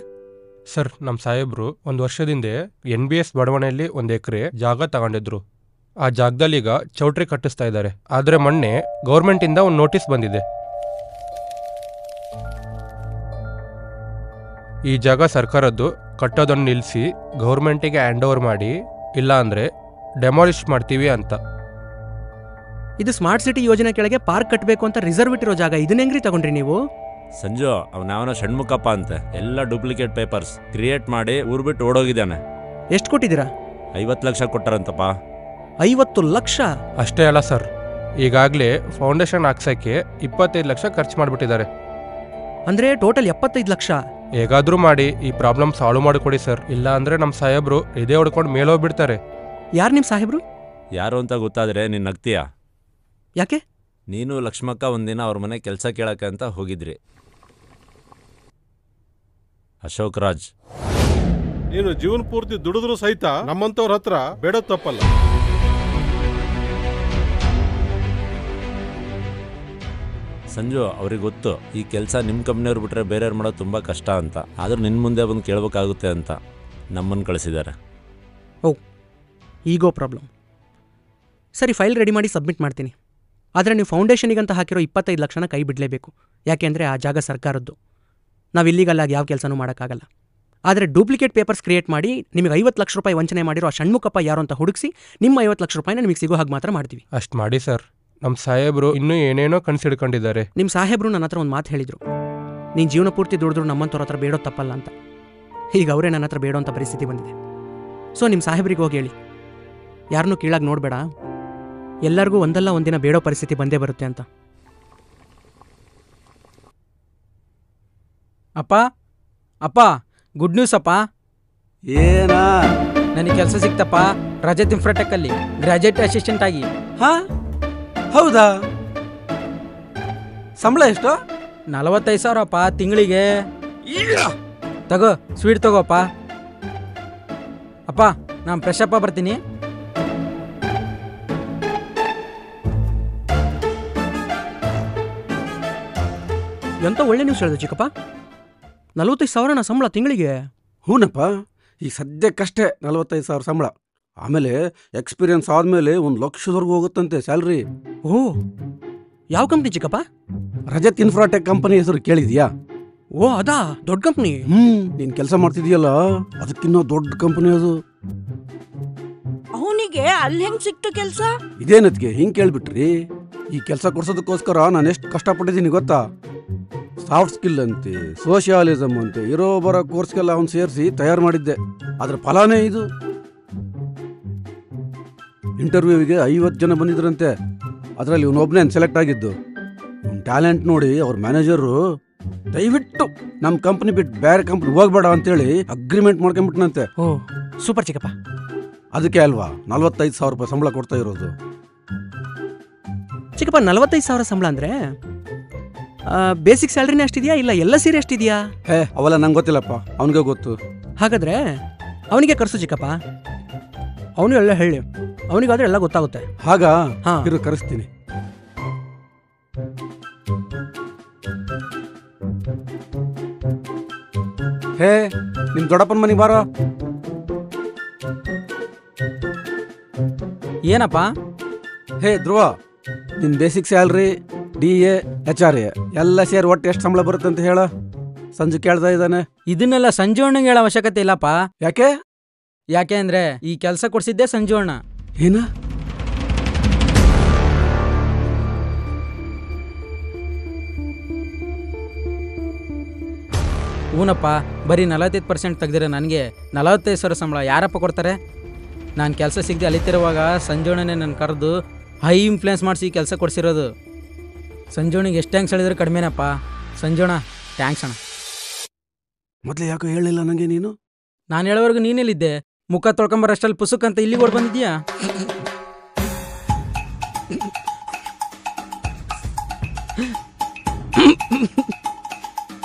ಸರ್, ನಮ್ಮ ಸಾಹೇಬರು 1 ವರ್ಷದಿಂದ NBS ಬಡಾವಣೆಯಲ್ಲಿ 1 ಎಕರೆ ಜಾಗ ತಗೊಂಡಿದ್ರು. ಆ ಜಾಗದಲ್ಲಿ ಈಗ ಚೌಟ್ರಿ ಕಟ್ಟಿಸ್ತಾ ಇದ್ದಾರೆ. ಆದರೆ ಮೊನ್ನೆ ಗೌರ್ಮೆಂಟಿಂದ ಒಂದು ನೋಟಿಸ್ ಬಂದಿದೆ. ಈ ಜಾಗ ಸರ್ಕಾರದ್ದು, ಕಟ್ಟೋದನ್ನು ನಿಲ್ಲಿಸಿ ಗೌರ್ಮೆಂಟಿಗೆ ಹ್ಯಾಂಡ್ ಓವರ್ ಮಾಡಿ, ಇಲ್ಲ ಅಂದರೆ ಡೆಮಾಲಿಷ್ ಮಾಡ್ತೀವಿ ಅಂತ. ಇದು ಸ್ಮಾರ್ಟ್ ಸಿಟಿ ಯೋಜನೆ ಕೆಳಗೆ ಪಾರ್ಕ್ ಕಟ್ಟಬೇಕು ಅಂತ ರಿಸರ್ವ್ ಇಟ್ಟಿರೋ ಜಾಗ, ಇದನ್ನ ಹೆಂಗ್ರಿ ತಗೊಂಡ್ರಿ ನೀವು? ಸಂಜು, ಅವನಾವನ ಷಣ್ಮುಖಪ್ಪ ಅಂತೆ. ಎಲ್ಲ ಡೂಪ್ಲಿಕೇಟ್ ಪೇಪರ್ಸ್ ಕ್ರಿಯೇಟ್ ಮಾಡಿ ಊರು ಬಿಟ್ಟು ಓಡೋಗಿದ್ದಾನೆ. ಎಷ್ಟು ಕೊಟ್ಟಿದ್ದೀರಾ? 50 ಲಕ್ಷ ಕೊಟ್ಟಾರಂತಪ್ಪ. 50 ಲಕ್ಷ? ಅಷ್ಟೇ ಅಲ್ಲ ಸರ್, ಈಗಾಗಲೇ ಫೌಂಡೇಶನ್ ಹಾಕ್ಸೋಕ್ಕೆ 25 ಲಕ್ಷ ಖರ್ಚು ಮಾಡಿಬಿಟ್ಟಿದ್ದಾರೆ. ಅಂದರೆ ಟೋಟಲ್ 75 ಲಕ್ಷ. ಹೇಗಾದರೂ ಮಾಡಿ ಈ ಪ್ರಾಬ್ಲಮ್ ಸಾಲ್ವ್ ಮಾಡಿಕೊಡಿ ಸರ್, ಇಲ್ಲ ಅಂದರೆ ನಮ್ಮ ಸಾಹೇಬರು ಇದೇ ಹೊಡ್ಕೊಂಡು ಮೇಲೋಗ್ಬಿಡ್ತಾರೆ. ಯಾರು ನಿಮ್ಮ ಸಾಹೇಬರು? ಯಾರು ಅಂತ ಗೊತ್ತಾದರೆ ನೀನು ನಗ್ತೀಯಾ? ಯಾಕೆ? ನೀನು ಲಕ್ಷ್ಮಕ್ಕ ಒಂದಿನ ಅವ್ರ ಮನೆ ಕೆಲಸ ಕೇಳಕ್ಕೆ ಅಂತ ಹೋಗಿದ್ರಿ. ಅಶೋಕ್ ರಾಜ್. ನೀನು ಜೀವನ ಪೂರ್ತಿ ದುಡಿದ್ರು ಸಹಿತ ನಮ್ಮಂತವ್ರ ಹತ್ರ ಬೇಡ ತಪ್ಪಲ್ಲ. ಸಂಜು, ಅವ್ರಿಗೆ ಗೊತ್ತು ಈ ಕೆಲಸ ನಿಮ್ಮ ಕಂಪ್ನಿಯವ್ರು ಬಿಟ್ರೆ ಬೇರೆಯವ್ರು ಮಾಡೋದು ತುಂಬ ಕಷ್ಟ ಅಂತ. ಆದರೂ ನಿನ್ನ ಮುಂದೆ ಬಂದು ಕೇಳಬೇಕಾಗುತ್ತೆ ಅಂತ ನಮ್ಮನ್ನು ಕಳಿಸಿದ್ದಾರೆ. ಓ, ಈಗೋ ಪ್ರಾಬ್ಲಮ್. ಸರಿ, ಫೈಲ್ ರೆಡಿ ಮಾಡಿ ಸಬ್ಮಿಟ್ ಮಾಡ್ತೀನಿ. ಆದರೆ ನೀವು ಫೌಂಡೇಶನಿಗಂತ ಹಾಕಿರೋ 25 ಲಕ್ಷನ ಕೈ ಬಿಡಲೇಬೇಕು. ಯಾಕೆಂದರೆ ಆ ಜಾಗ ಸರ್ಕಾರದ್ದು. ನಾವು ಇಲ್ಲಿಗಲ್ಲಾಗಿ ಯಾವ ಕೆಲಸನೂ ಮಾಡೋಕ್ಕಾಗಲ್ಲ. ಆದರೆ ಡೂಪ್ಲಿಕೇಟ್ ಪೇಪರ್ಸ್ ಕ್ರಿಯೇಟ್ ಮಾಡಿ ನಿಮಗೆ 50 ಲಕ್ಷ ರೂಪಾಯಿ ವಂಚನೆ ಮಾಡಿರೋ ಆ ಷಣ್ಮುಖಪ್ಪ ಯಾರು ಅಂತ ಹುಡುಕಿಸಿ ನಿಮ್ಮ 50 ಲಕ್ಷ ರೂಪಾಯಿನ ನಿಮಗೆ ಸಿಗೋ ಹಾಗೆ ಮಾತ್ರ ಮಾಡ್ತೀವಿ. ಅಷ್ಟು ಮಾಡಿ ಸರ್. ನಮ್ಮ ಸಾಹೇಬರು ಇನ್ನೂ ಏನೇನೋ ಕನಸಿಡ್ಕೊಂಡಿದ್ದಾರೆ. ನಿಮ್ಮ ಸಾಹೇಬರು ನನ್ನ ಹತ್ರ ಒಂದು ಮಾತು ಹೇಳಿದರು, ನೀನು ಜೀವನ ಪೂರ್ತಿ ದುಡಿದ್ರು ನಮ್ಮಂಥವ್ರ ಹತ್ರ ಬೇಡೋ ತಪ್ಪಲ್ಲ ಅಂತ. ಈಗ ಅವರೇ ನನ್ನ ಹತ್ರ ಬೇಡೋ ಅಂಥ ಪರಿಸ್ಥಿತಿ ಬಂದಿದೆ. ಸೊ ನಿಮ್ಮ ಸಾಹೇಬರಿಗೆ ಹೋಗಿ ಹೇಳಿ, ಯಾರನ್ನೂ ಕೀಳಾಗಿ ನೋಡಬೇಡ, ಎಲ್ಲರಿಗೂ ಒಂದಲ್ಲ ಒಂದಿನ ಬೇಡೋ ಪರಿಸ್ಥಿತಿ ಬಂದೇ ಬರುತ್ತೆ ಅಂತ. ಅಪ್ಪ ಅಪ್ಪ, ಗುಡ್ ನ್ಯೂಸ್ ಅಪ್ಪ. ಏನಾ? ನನಗೆ ಕೆಲಸ ಸಿಕ್ತಪ್ಪ, ರಜತ್ ಇನ್ಫ್ರಾಟೆಕ್ಕಲ್ಲಿ ಗ್ರಾಜುಯೇಟ್ ಅಸಿಸ್ಟೆಂಟ್ ಆಗಿ. ಹಾ, ಹೌದಾ? ಸಂಬಳ ಎಷ್ಟು? 45,000 ಅಪ್ಪ ತಿಂಗಳಿಗೆ. ತಗೋ ಸ್ವೀಟ್ ತಗೋಪ್ಪ. ಅಪ್ಪ, ನಾನು ಫ್ರೆಶ್ ಅಪ್ಪ ಬರ್ತೀನಿ. ಎಂತ ಒಳ್ಳೆ ನ್ಯೂಸ್ ಹೇಳಿದೆ ಚಿಕ್ಕಪ್ಪ. 45,000 ಸಂಬಳ ತಿಂಗಳಿಗೆ? ಹೂನಪ್ಪ, ಈಗ ಸದ್ಯಕ್ಕಷ್ಟೇ 45,000 ಸಂಬಳ. ಆಮೇಲೆ ಎಕ್ಸ್ಪೀರಿಯನ್ಸ್ ಆದಮೇಲೆ 1,00,000 ಹೋಗುತ್ತಂತೆ ಸ್ಯಾಲ್ರಿ. ಓ, ಯಾವ ಕಂಪ್ನಿ ಚಿಕ್ಕಪ್ಪ? ರಜತ್ ಇನ್ಫ್ರಾಟೆಕ್ ಕಂಪನಿ ಹೆಸರು ಕೇಳಿದ್ಯಾ? ಓ, ಅದಾ ದೊಡ್ಡ ಕಂಪ್ನಿ. ನೀನು ಕೆಲಸ ಮಾಡ್ತಿದೀಯಲ್ಲ, ಅದಕ್ಕಿನ್ನೂ ದೊಡ್ಡ ಕಂಪನಿ ಅದು. ಅವನಿಗೆ ಅಲ್ಲಿ ಹೆಂಗ್ ಸಿಕ್ತು ಕೆಲಸ? ಇದೇನದ್ಗೆ ಹಿಂಗೆ ಕೇಳ್ಬಿಟ್ರಿ? ಈ ಕೆಲಸ ಕೊಡ್ಸೋದಕ್ಕೋಸ್ಕರ ನಾನು ಎಷ್ಟು ಕಷ್ಟಪಟ್ಟಿದ್ದೀನಿ ಗೊತ್ತಾ? ಸಾಫ್ಟ್ ಸ್ಕಿಲ್ ಅಂತೆ, ಸೋಷಿಯಾಲಿಸಮ್ ಅಂತೆ, ಇರೋ ಬರೋ ಕೋರ್ಸ್ಗೆಲ್ಲ ಅವ್ನು ಸೇರಿಸಿ ತಯಾರು ಮಾಡಿದ್ದೆ. ಅದ್ರ ಫಲಾನೇ ಇದು. ಇಂಟರ್ವ್ಯೂವಿಗೆ 50 ಜನ ಬಂದಿದ್ರಂತೆ. ಅದರಲ್ಲಿ ಇವನೊಬ್ಬನೇ ಸೆಲೆಕ್ಟ್ ಆಗಿದ್ದು. ಟ್ಯಾಲೆಂಟ್ ನೋಡಿ ಅವ್ರ ಮ್ಯಾನೇಜರು ದಯವಿಟ್ಟು ನಮ್ಮ ಕಂಪ್ನಿ ಬಿಟ್ಟು ಬೇರೆ ಕಂಪ್ನಿ ಹೋಗ್ಬೇಡ ಅಂತೇಳಿ ಅಗ್ರಿಮೆಂಟ್ ಮಾಡ್ಕೊಂಡ್ಬಿಟ್ನಂತೆ. ಓ, ಸೂಪರ್ ಚಿಕ್ಕಪ್ಪ. ಅದಕ್ಕೆ ಅಲ್ವಾ 45,000 ರೂಪಾಯಿ ಸಂಬಳ ಕೊಡ್ತಾ ಇರೋದು. ಚಿಕ್ಕಪ್ಪ, 45,000 ಸಂಬಳ ಅಂದರೆ ಬೇಸಿಕ್ ಸ್ಯಾಲ್ರಿನೇ ಅಷ್ಟಿದೆಯಾ ಇಲ್ಲ ಎಲ್ಲ ಸೇರಿ ಅಷ್ಟಿದೆಯಾ? ಅವೆಲ್ಲ ನಂಗೆ ಗೊತ್ತಿಲ್ಲಪ್ಪ, ಅವನಿಗೆ ಗೊತ್ತು. ಹಾಗಾದ್ರೆ ಅವನಿಗೆ ಕರ್ಸು ಚಿಕ್ಕಪ್ಪ. ಅವನು ಎಲ್ಲ ಹೇಳಿ, ಅವನಿಗಾದ್ರೆ ಎಲ್ಲ ಗೊತ್ತಾಗುತ್ತೆ. ಹಾಗ ಇರು ಕರೆಸ್ತೀನಿ. ಹೇ, ನಿಮ್ ದೊಡ್ಡಪ್ಪನ ಮನೆಗೆ ಬಾರೋ. ಏನಪ್ಪ? ಹೇ ಧ್ರುವ, ನಿನ್ ಬೇಸಿಕ್ ಸ್ಯಾಲ್ರಿ, DA, HRA ಎಲ್ಲ ಸೇರಿ ಒಟ್ಟು ಎಷ್ಟು ಸಂಬಳ ಬರುತ್ತೆ ಅಂತ ಹೇಳ. ಸಂಜು ಕೇಳ್ತಾ ಇದ್ದಾನೆ. ಇದನ್ನೆಲ್ಲ ಸಂಜು ಅಣ್ಣಂಗೆ ಹೇಳೋ ಅವಶ್ಯಕತೆ ಇಲ್ಲಪ್ಪ. ಯಾಕೆ? ಯಾಕೆ ಅಂದ್ರೆ ಈ ಕೆಲಸ ಕೊಡ್ಸಿದ್ದೆ ಸಂಜು ಅಣ್ಣ. ಏನ? ಹೂನಪ್ಪ, ಬರೀ 45% ತೆಗ್ದಿರೋ ನನಗೆ 45,000 ಸಂಬಳ ಯಾರಪ್ಪ ಕೊಡ್ತಾರೆ? ನಾನು ಕೆಲಸ ಸಿಗದೆ ಅಲಿತಿರುವಾಗ ಸಂಜೋಣನೇ ನನ್ನ ಕರೆದು ಹೈ ಇನ್ಫ್ಲುಯೆನ್ಸ್ ಮಾಡಿಸಿ ಕೆಲಸ ಕೊಡಿಸಿರೋದು. ಸಂಜೋಣಿಗೆ ಎಷ್ಟು ಟ್ಯಾಂಕ್ಸ್ ಹೇಳಿದ್ರೆ ಕಡಿಮೆನಪ್ಪ. ಸಂಜೋಣ, ಟ್ಯಾಂಕ್ಸ್ ಅಣ್ಣ. ಮೊದಲೇ ಯಾಕೋ ಹೇಳಿಲ್ಲ ನನಗೆ ನೀನು? ನಾನು ಹೇಳೋವರೆಗೂ ನೀನೆಲ್ಲಿದ್ದೆ? ಮುಖ ತೊಳ್ಕೊಂಬರಷ್ಟಲ್ಲಿ ಪುಸುಕ್ ಅಂತ ಇಲ್ಲಿಗೆ ಓಡ್ ಬಂದಿದ್ಯಾ?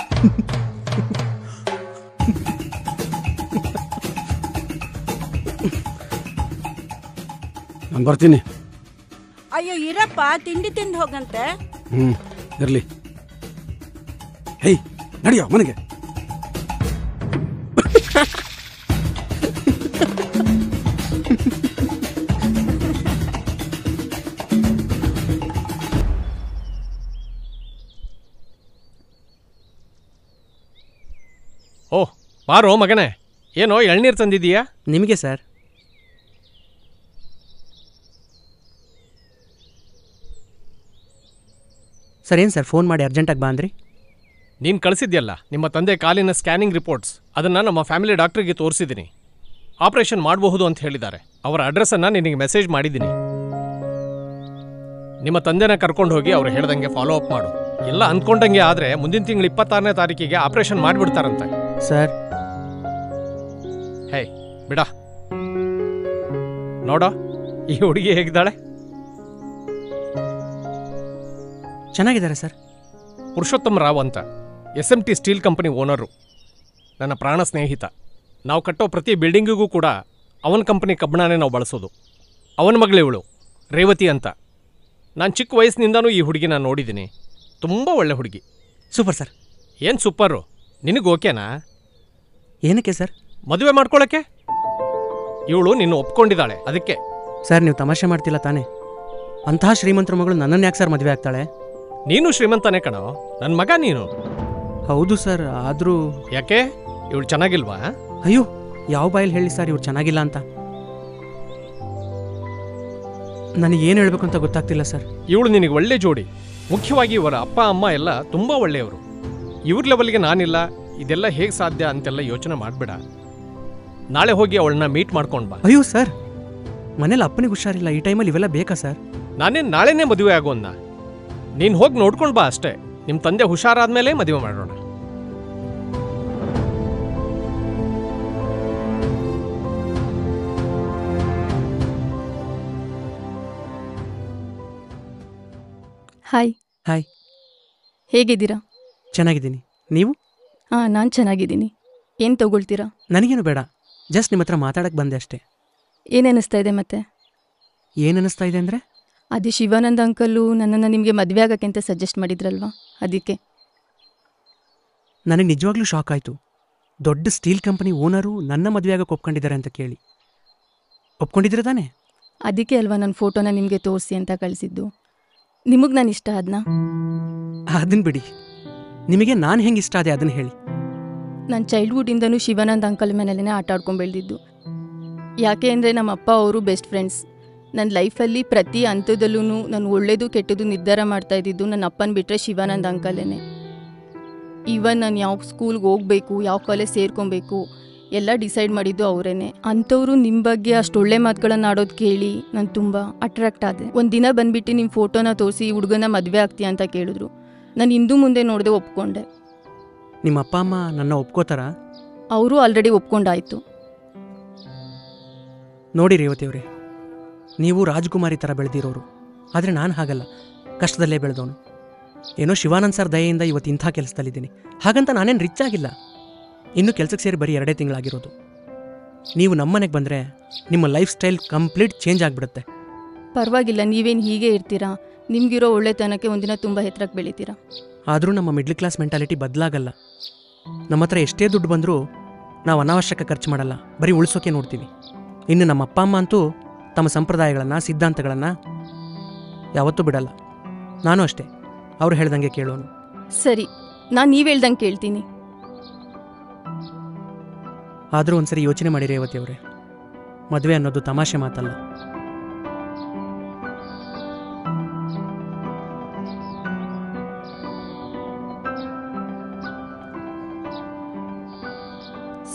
ನಾನು ಬರ್ತೀನಿ. ಅಯ್ಯೋ ಇರಪ್ಪ, ತಿಂಡಿ ತಿಂದು ಹೋಗಂತೆ. ಇರ್ಲಿ. ಹೇಯ್, ನಡಿಯೋ ಮನೆಗೆ. ಓಹ್, ಬಾರೋ ಮಗನೇ. ಏನೋ ಎಳ್ನೀರು ತಂದಿದ್ದೀಯಾ? ನಿಮಗೆ ಸರ್. ಸರ್, ಏನು ಸರ್ ಫೋನ್ ಮಾಡಿ ಅರ್ಜೆಂಟಾಗಿ ಬಾ ಅಂದ್ರಿ? ನೀನು ಕಳಿಸಿದ್ಯಲ್ಲ ನಿಮ್ಮ ತಂದೆ ಕಾಲಿನ ಸ್ಕ್ಯಾನಿಂಗ್ ರಿಪೋರ್ಟ್ಸ್, ಅದನ್ನು ನಮ್ಮ ಫ್ಯಾಮಿಲಿ ಡಾಕ್ಟ್ರಿಗೆ ತೋರಿಸಿದ್ದೀನಿ. ಆಪರೇಷನ್ ಮಾಡಬಹುದು ಅಂತ ಹೇಳಿದ್ದಾರೆ. ಅವರ ಅಡ್ರೆಸ್ಸನ್ನು ನಿನಗೆ ಮೆಸೇಜ್ ಮಾಡಿದ್ದೀನಿ. ನಿಮ್ಮ ತಂದೆನ ಕರ್ಕೊಂಡು ಹೋಗಿ ಅವ್ರು ಹೇಳ್ದಂಗೆ ಫಾಲೋ ಅಪ್ ಮಾಡು. ಎಲ್ಲ ಅಂದ್ಕೊಂಡಂಗೆ ಆದರೆ ಮುಂದಿನ ತಿಂಗಳು 26ನೇ ತಾರೀಕಿಗೆ ಆಪರೇಷನ್ ಮಾಡಿಬಿಡ್ತಾರಂತೆ. ಸರ್, ಹೇ ಬಿಡ. ನೋಡೋ, ಈ ಹುಡುಗಿ ಹೇಗಿದ್ದಾಳೆ? ಚೆನ್ನಾಗಿದ್ದಾರೆ ಸರ್. ಪುರುಷೋತ್ತಮ ರಾವ್ ಅಂತ, SMT ಸ್ಟೀಲ್ ಕಂಪನಿ ಓನರು, ನನ್ನ ಪ್ರಾಣ ಸ್ನೇಹಿತ. ನಾವು ಕಟ್ಟೋ ಪ್ರತಿ ಬಿಲ್ಡಿಂಗಿಗೂ ಕೂಡ ಅವನ ಕಂಪನಿ ಕಬ್ಬಣನೇ ನಾವು ಬಳಸೋದು. ಅವನ ಮಗಳಿವಳು ರೇವತಿ ಅಂತ. ನಾನು ಚಿಕ್ಕ ವಯಸ್ಸಿನಿಂದನೂ ಈ ಹುಡುಗಿನ ನೋಡಿದ್ದೀನಿ. ತುಂಬ ಒಳ್ಳೆ ಹುಡುಗಿ. Super sir. ಏನು ಸೂಪರು? ನಿನಗೆ ಓಕೆನಾ? ಏನಕ್ಕೆ ಸರ್? ಮದುವೆ ಮಾಡ್ಕೊಳ್ಳೋಕ್ಕೆ. ಇವಳು ನಿನ್ನ ಒಪ್ಕೊಂಡಿದ್ದಾಳೆ, ಅದಕ್ಕೆ. ಸರ್, ನೀವು ತಮಾಷೆ ಮಾಡ್ತಿಲ್ಲ ತಾನೇ? ಅಂತಹ ಶ್ರೀಮಂತರ ಮಗಳು ನನ್ನನ್ನು ಯಾಕೆ ಸರ್ ಮದುವೆ ಆಗ್ತಾಳೆ? ನೀನು ಶ್ರೀಮಂತನೇ ಕಣೋ, ನನ್ನ ಮಗ ನೀನು. ಹೌದು ಸರ್, ಆದರೂ ಯಾಕೆ? ಇವಳು ಚೆನ್ನಾಗಿಲ್ವಾ? ಅಯ್ಯೋ, ಯಾವ ಬಾಯಲ್ಲಿ ಹೇಳಿ ಸರ್ ಇವ್ರು ಚೆನ್ನಾಗಿಲ್ಲ ಅಂತ? ನನಗೇನು ಹೇಳಬೇಕು ಅಂತ ಗೊತ್ತಾಗ್ತಿಲ್ಲ ಸರ್. ಇವಳು ನಿನಗೆ ಒಳ್ಳೆ ಜೋಡಿ. ಮುಖ್ಯವಾಗಿ ಇವರ ಅಪ್ಪ ಅಮ್ಮ ಎಲ್ಲ ತುಂಬ ಒಳ್ಳೆಯವರು. ಇವ್ರ ಲೆವೆಲ್ಗೆ ನಾನಿಲ್ಲ, ಇದೆಲ್ಲ ಹೇಗೆ ಸಾಧ್ಯ ಅಂತೆಲ್ಲ ಯೋಚನೆ ಮಾಡಬೇಡ. ನಾಳೆ ಹೋಗಿ ಅವಳನ್ನ ಮೀಟ್ ಮಾಡ್ಕೊಂಡು ಬಾ. ಅಯ್ಯೋ ಸರ್, ಮನೇಲಿ ಅಪ್ಪನಿಗೆ ಹುಷಾರಿಲ್ಲ, ಈ ಟೈಮಲ್ಲಿ ಇವೆಲ್ಲ ಬೇಕಾ ಸರ್? ನಾನೇನು ನಾಳೆನೇ ಮದುವೆ ಆಗೋನ್ನ. ನೀನು ಹೋಗಿ ನೋಡ್ಕೊಂಡು ಬಾ ಅಷ್ಟೇ. ನಿಮ್ಮ ತಂದೆ ಹುಷಾರಾದ್ಮೇಲೆ ಮದುವೆ ಮಾಡೋಣ. ಹಾಯ್. ಹಾಯ್. ಹೇಗಿದ್ದೀರಾ? ಚೆನ್ನಾಗಿದ್ದೀನಿ. ನೀವು? ಹಾಂ, ನಾನು ಚೆನ್ನಾಗಿದ್ದೀನಿ. ಏನು ತಗೊಳ್ತೀರಾ? ನನಗೇನು ಬೇಡ, ಜಸ್ಟ್ ನಿಮ್ಮ ಹತ್ರ ಮಾತಾಡಕ್ಕೆ ಬಂದೆ ಅಷ್ಟೇ. ಏನೆನಿಸ್ತಾ ಇದೆ ಮತ್ತೆ? ಏನನ್ನಿಸ್ತಾ ಇದೆ ಅಂದರೆ? ಅದೇ ಶಿವಾನಂದ ಅಂಕಲು ನನ್ನನ್ನು ನಿಮಗೆ ಮದುವೆ ಆಗೋಕ್ಕೆ ಅಂತ ಸಜೆಸ್ಟ್ ಮಾಡಿದ್ರಲ್ವಾ, ಅದಕ್ಕೆ. ನನಗೆ ನಿಜವಾಗ್ಲೂ ಶಾಕ್ ಆಯಿತು. ದೊಡ್ಡ ಸ್ಟೀಲ್ ಕಂಪನಿ ಓನರು ನನ್ನ ಮದುವೆ ಆಗಕ್ಕೆ ಒಪ್ಕೊಂಡಿದ್ದಾರೆ ಅಂತ ಕೇಳಿ ಒಪ್ಕೊಂಡಿದ್ರೆ ತಾನೇ? ಅದಕ್ಕೆ ಅಲ್ವಾ ನನ್ನ ಫೋಟೋನ ನಿಮಗೆ ತೋರಿಸಿ ಅಂತ ಕಳಿಸಿದ್ದು. ನಿಮಗೆ ನಾನು ಇಷ್ಟ ಆದ್ನಾ? ಅದನ್ನ ಬಿಡಿ, ನಿಮಗೆ ನಾನು ಹೆಂಗೆ ಇಷ್ಟ ಆದೆ ಅದನ್ನು ಹೇಳಿ. ನಾನು ಚೈಲ್ಡ್ಹುಡ್ಡಿಂದನೂ ಶಿವಾನಂದ್ ಅಂಕಲ್ ಮನೇಲೇ ಆಟ ಆಡ್ಕೊಂಡು ಬೆಳೆದಿದ್ದು. ಯಾಕೆ ಅಂದರೆ ನಮ್ಮ ಅಪ್ಪ ಅವರು ಬೆಸ್ಟ್ ಫ್ರೆಂಡ್ಸ್. ನನ್ನ ಲೈಫಲ್ಲಿ ಪ್ರತಿ ಹಂತದಲ್ಲೂ ನಾನು ಒಳ್ಳೇದು ಕೆಟ್ಟದ್ದು ನಿರ್ಧಾರ ಮಾಡ್ತಾ ಇದ್ದಿದ್ದು ನನ್ನ ಅಪ್ಪನ ಬಿಟ್ಟರೆ ಶಿವಾನಂದ್ ಅಂಕಲೇನೆ. ಈವನ್ ನಾನು ಯಾವ ಸ್ಕೂಲ್ಗೆ ಹೋಗಬೇಕು, ಯಾವ ಕಾಲೇಜ್ ಸೇರ್ಕೊಬೇಕು ಎಲ್ಲ ಡಿಸೈಡ್ ಮಾಡಿದ್ದು ಅವರೇನೆ. ಅಂಥವ್ರು ನಿಮ್ಮ ಬಗ್ಗೆ ಅಷ್ಟು ಒಳ್ಳೆ ಮಾತುಗಳನ್ನು ಆಡೋದು ಕೇಳಿ ನಾನು ತುಂಬ ಅಟ್ರಾಕ್ಟ್ ಆದೆ. ಒಂದು ದಿನ ಬಂದುಬಿಟ್ಟು ನಿಮ್ಮ ಫೋಟೋನ ತೋರಿಸಿ ಹುಡುಗನ ಮದುವೆ ಆಗ್ತೀಯ ಅಂತ ಕೇಳಿದ್ರು. ನಾನು ಹಿಂದೂ ಮುಂದೆ ನೋಡದೆ ಒಪ್ಕೊಂಡೆ. ನಿಮ್ಮ ಅಪ್ಪ ಅಮ್ಮ ನನ್ನ ಒಪ್ಕೋತಾರ? ಅವರು ಆಲ್ರೆಡಿ ಒಪ್ಕೊಂಡಾಯ್ತು. ನೋಡಿ ರೇವತಿಯವರೇ, ನೀವು ರಾಜಕುಮಾರಿ ಥರ ಬೆಳೆದಿರೋರು, ಆದರೆ ನಾನು ಹಾಗಲ್ಲ, ಕಷ್ಟದಲ್ಲೇ ಬೆಳೆದವನು. ಏನೋ ಶಿವಾನಂದ್ ಸರ್ ದಯೆಯಿಂದ ಇವತ್ತು ಇಂಥ ಕೆಲಸದಲ್ಲಿದ್ದೀನಿ. ಹಾಗಂತ ನಾನೇನು ರಿಚ್ ಆಗಿಲ್ಲ. ಇನ್ನೂ ಕೆಲಸಕ್ಕೆ ಸೇರಿ ಬರೀ 2 ತಿಂಗಳಾಗಿರೋದು. ನೀವು ನಮ್ಮನೆಗೆ ಬಂದರೆ ನಿಮ್ಮ ಲೈಫ್ ಸ್ಟೈಲ್ ಕಂಪ್ಲೀಟ್ ಚೇಂಜ್ ಆಗಿಬಿಡುತ್ತೆ. ಪರವಾಗಿಲ್ಲ, ನೀವೇನು ಹೀಗೆ ಇರ್ತೀರಾ. ನಿಮಗಿರೋ ಒಳ್ಳೆತನಕ್ಕೆ ಒಂದಿನ ತುಂಬ ಎತ್ತರಕ್ಕೆ ಬೆಳಿತೀರಾ. ಆದರೂ ನಮ್ಮ ಮಿಡ್ಲ್ ಕ್ಲಾಸ್ ಮೆಂಟಾಲಿಟಿ ಬದಲಾಗಲ್ಲ. ನಮ್ಮ ಹತ್ರ ಎಷ್ಟೇ ದುಡ್ಡು ಬಂದರೂ ನಾವು ಅನಾವಶ್ಯಕ ಖರ್ಚು ಮಾಡಲ್ಲ, ಬರೀ ಉಳಿಸೋಕೆ ನೋಡ್ತೀವಿ. ಇನ್ನು ನಮ್ಮ ಅಪ್ಪ ಅಮ್ಮ ಅಂತೂ ತಮ್ಮ ಸಂಪ್ರದಾಯಗಳನ್ನು, ಸಿದ್ಧಾಂತಗಳನ್ನು ಯಾವತ್ತೂ ಬಿಡಲ್ಲ. ನಾನು ಅಷ್ಟೇ, ಅವ್ರು ಹೇಳ್ದಂಗೆ ಕೇಳೋನು. ಸರಿ, ನಾನು ನೀವು ಹೇಳ್ದಂಗೆ ಕೇಳ್ತೀನಿ. ಆದರೂ ಒಂದ್ಸರಿ ಯೋಚನೆ ಮಾಡಿ ರೇವತಿಯವರೇ, ಮದುವೆ ಅನ್ನೋದು ತಮಾಷೆ ಮಾತಲ್ಲ.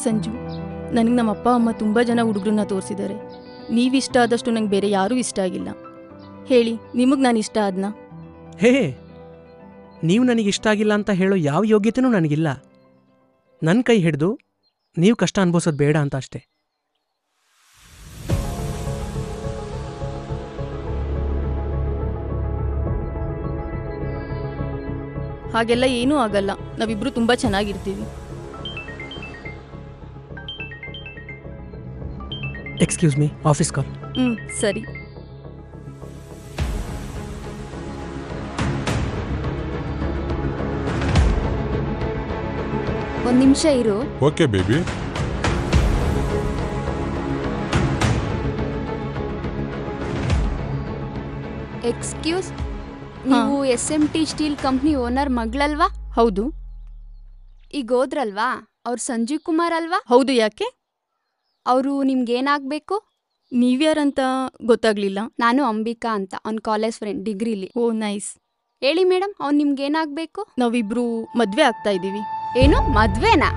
ಸಂಜು, ನನಗೆ ನಮ್ಮ ಅಪ್ಪ ಅಮ್ಮ ತುಂಬ ಜನ ಹುಡುಗರನ್ನ ತೋರಿಸಿದ್ದಾರೆ. ನೀವಿಷ್ಟ ಆದಷ್ಟು ನಂಗೆ ಬೇರೆ ಯಾರೂ ಇಷ್ಟ ಆಗಿಲ್ಲ. ಹೇಳಿ, ನಿಮಗೆ ನಾನು ಇಷ್ಟ ಆದ್ನಾ? ಹೇ, ನೀವು ನನಗಿಷ್ಟ ಆಗಿಲ್ಲ ಅಂತ ಹೇಳೋ ಯಾವ ಯೋಗ್ಯತೆಯೂ ನನಗಿಲ್ಲ. ನನ್ನ ಕೈ ಹಿಡಿದು ನೀವು ಕಷ್ಟ ಅನುಭವಿಸೋದು ಬೇಡ ಅಂತ ಅಷ್ಟೇ. ಹಾಗೆಲ್ಲ ಏನೂ ಆಗಲ್ಲ, ನಾವಿಬ್ರು ತುಂಬ ಚೆನ್ನಾಗಿರ್ತೀವಿ. ಎಕ್ಸ್ಕ್ಯೂಸ್ ಮೀ, ಆಫೀಸ್ ಕಾಲ್. ಸರಿ. ಒಂದು ನಿಮಿಷ ಇರು. Okay baby. ಎಕ್ಸ್ಕ್ಯೂಸ್, ನೀವು SMT ಸ್ಟೀಲ್ ಕಂಪ್ನಿ ಓನರ್ ಮಗಳಲ್ವಾ? ಹೌದು. ಈಗ ಹೋದ್ರಲ್ವಾ, ಅವ್ರು ಸಂಜೀವ್ ಕುಮಾರ್ ಅಲ್ವಾ? ಹೌದು. ಯಾಕೆ? ಅವರು ನಿಮ್ಗೇನಾಗಬೇಕು? ನೀವ್ಯಾರಂತ ಗೊತ್ತಾಗ್ಲಿಲ್ಲ. ನಾನು ಅಂಬಿಕಾ ಅಂತ, ಅವ್ನ ಕಾಲೇಜ್ ಫ್ರೆಂಡ್, ಡಿಗ್ರಿಲಿ. ಓ ನೈಸ್. ಹೇಳಿ ಮೇಡಮ್, ಅವ್ನು ನಿಮ್ಗೇನಾಗಬೇಕು? ನಾವಿಬ್ರು ಮದುವೆ ಆಗ್ತಾ ಇದ್ದೀವಿ. ಏನು, ಮದ್ವೆನಾ?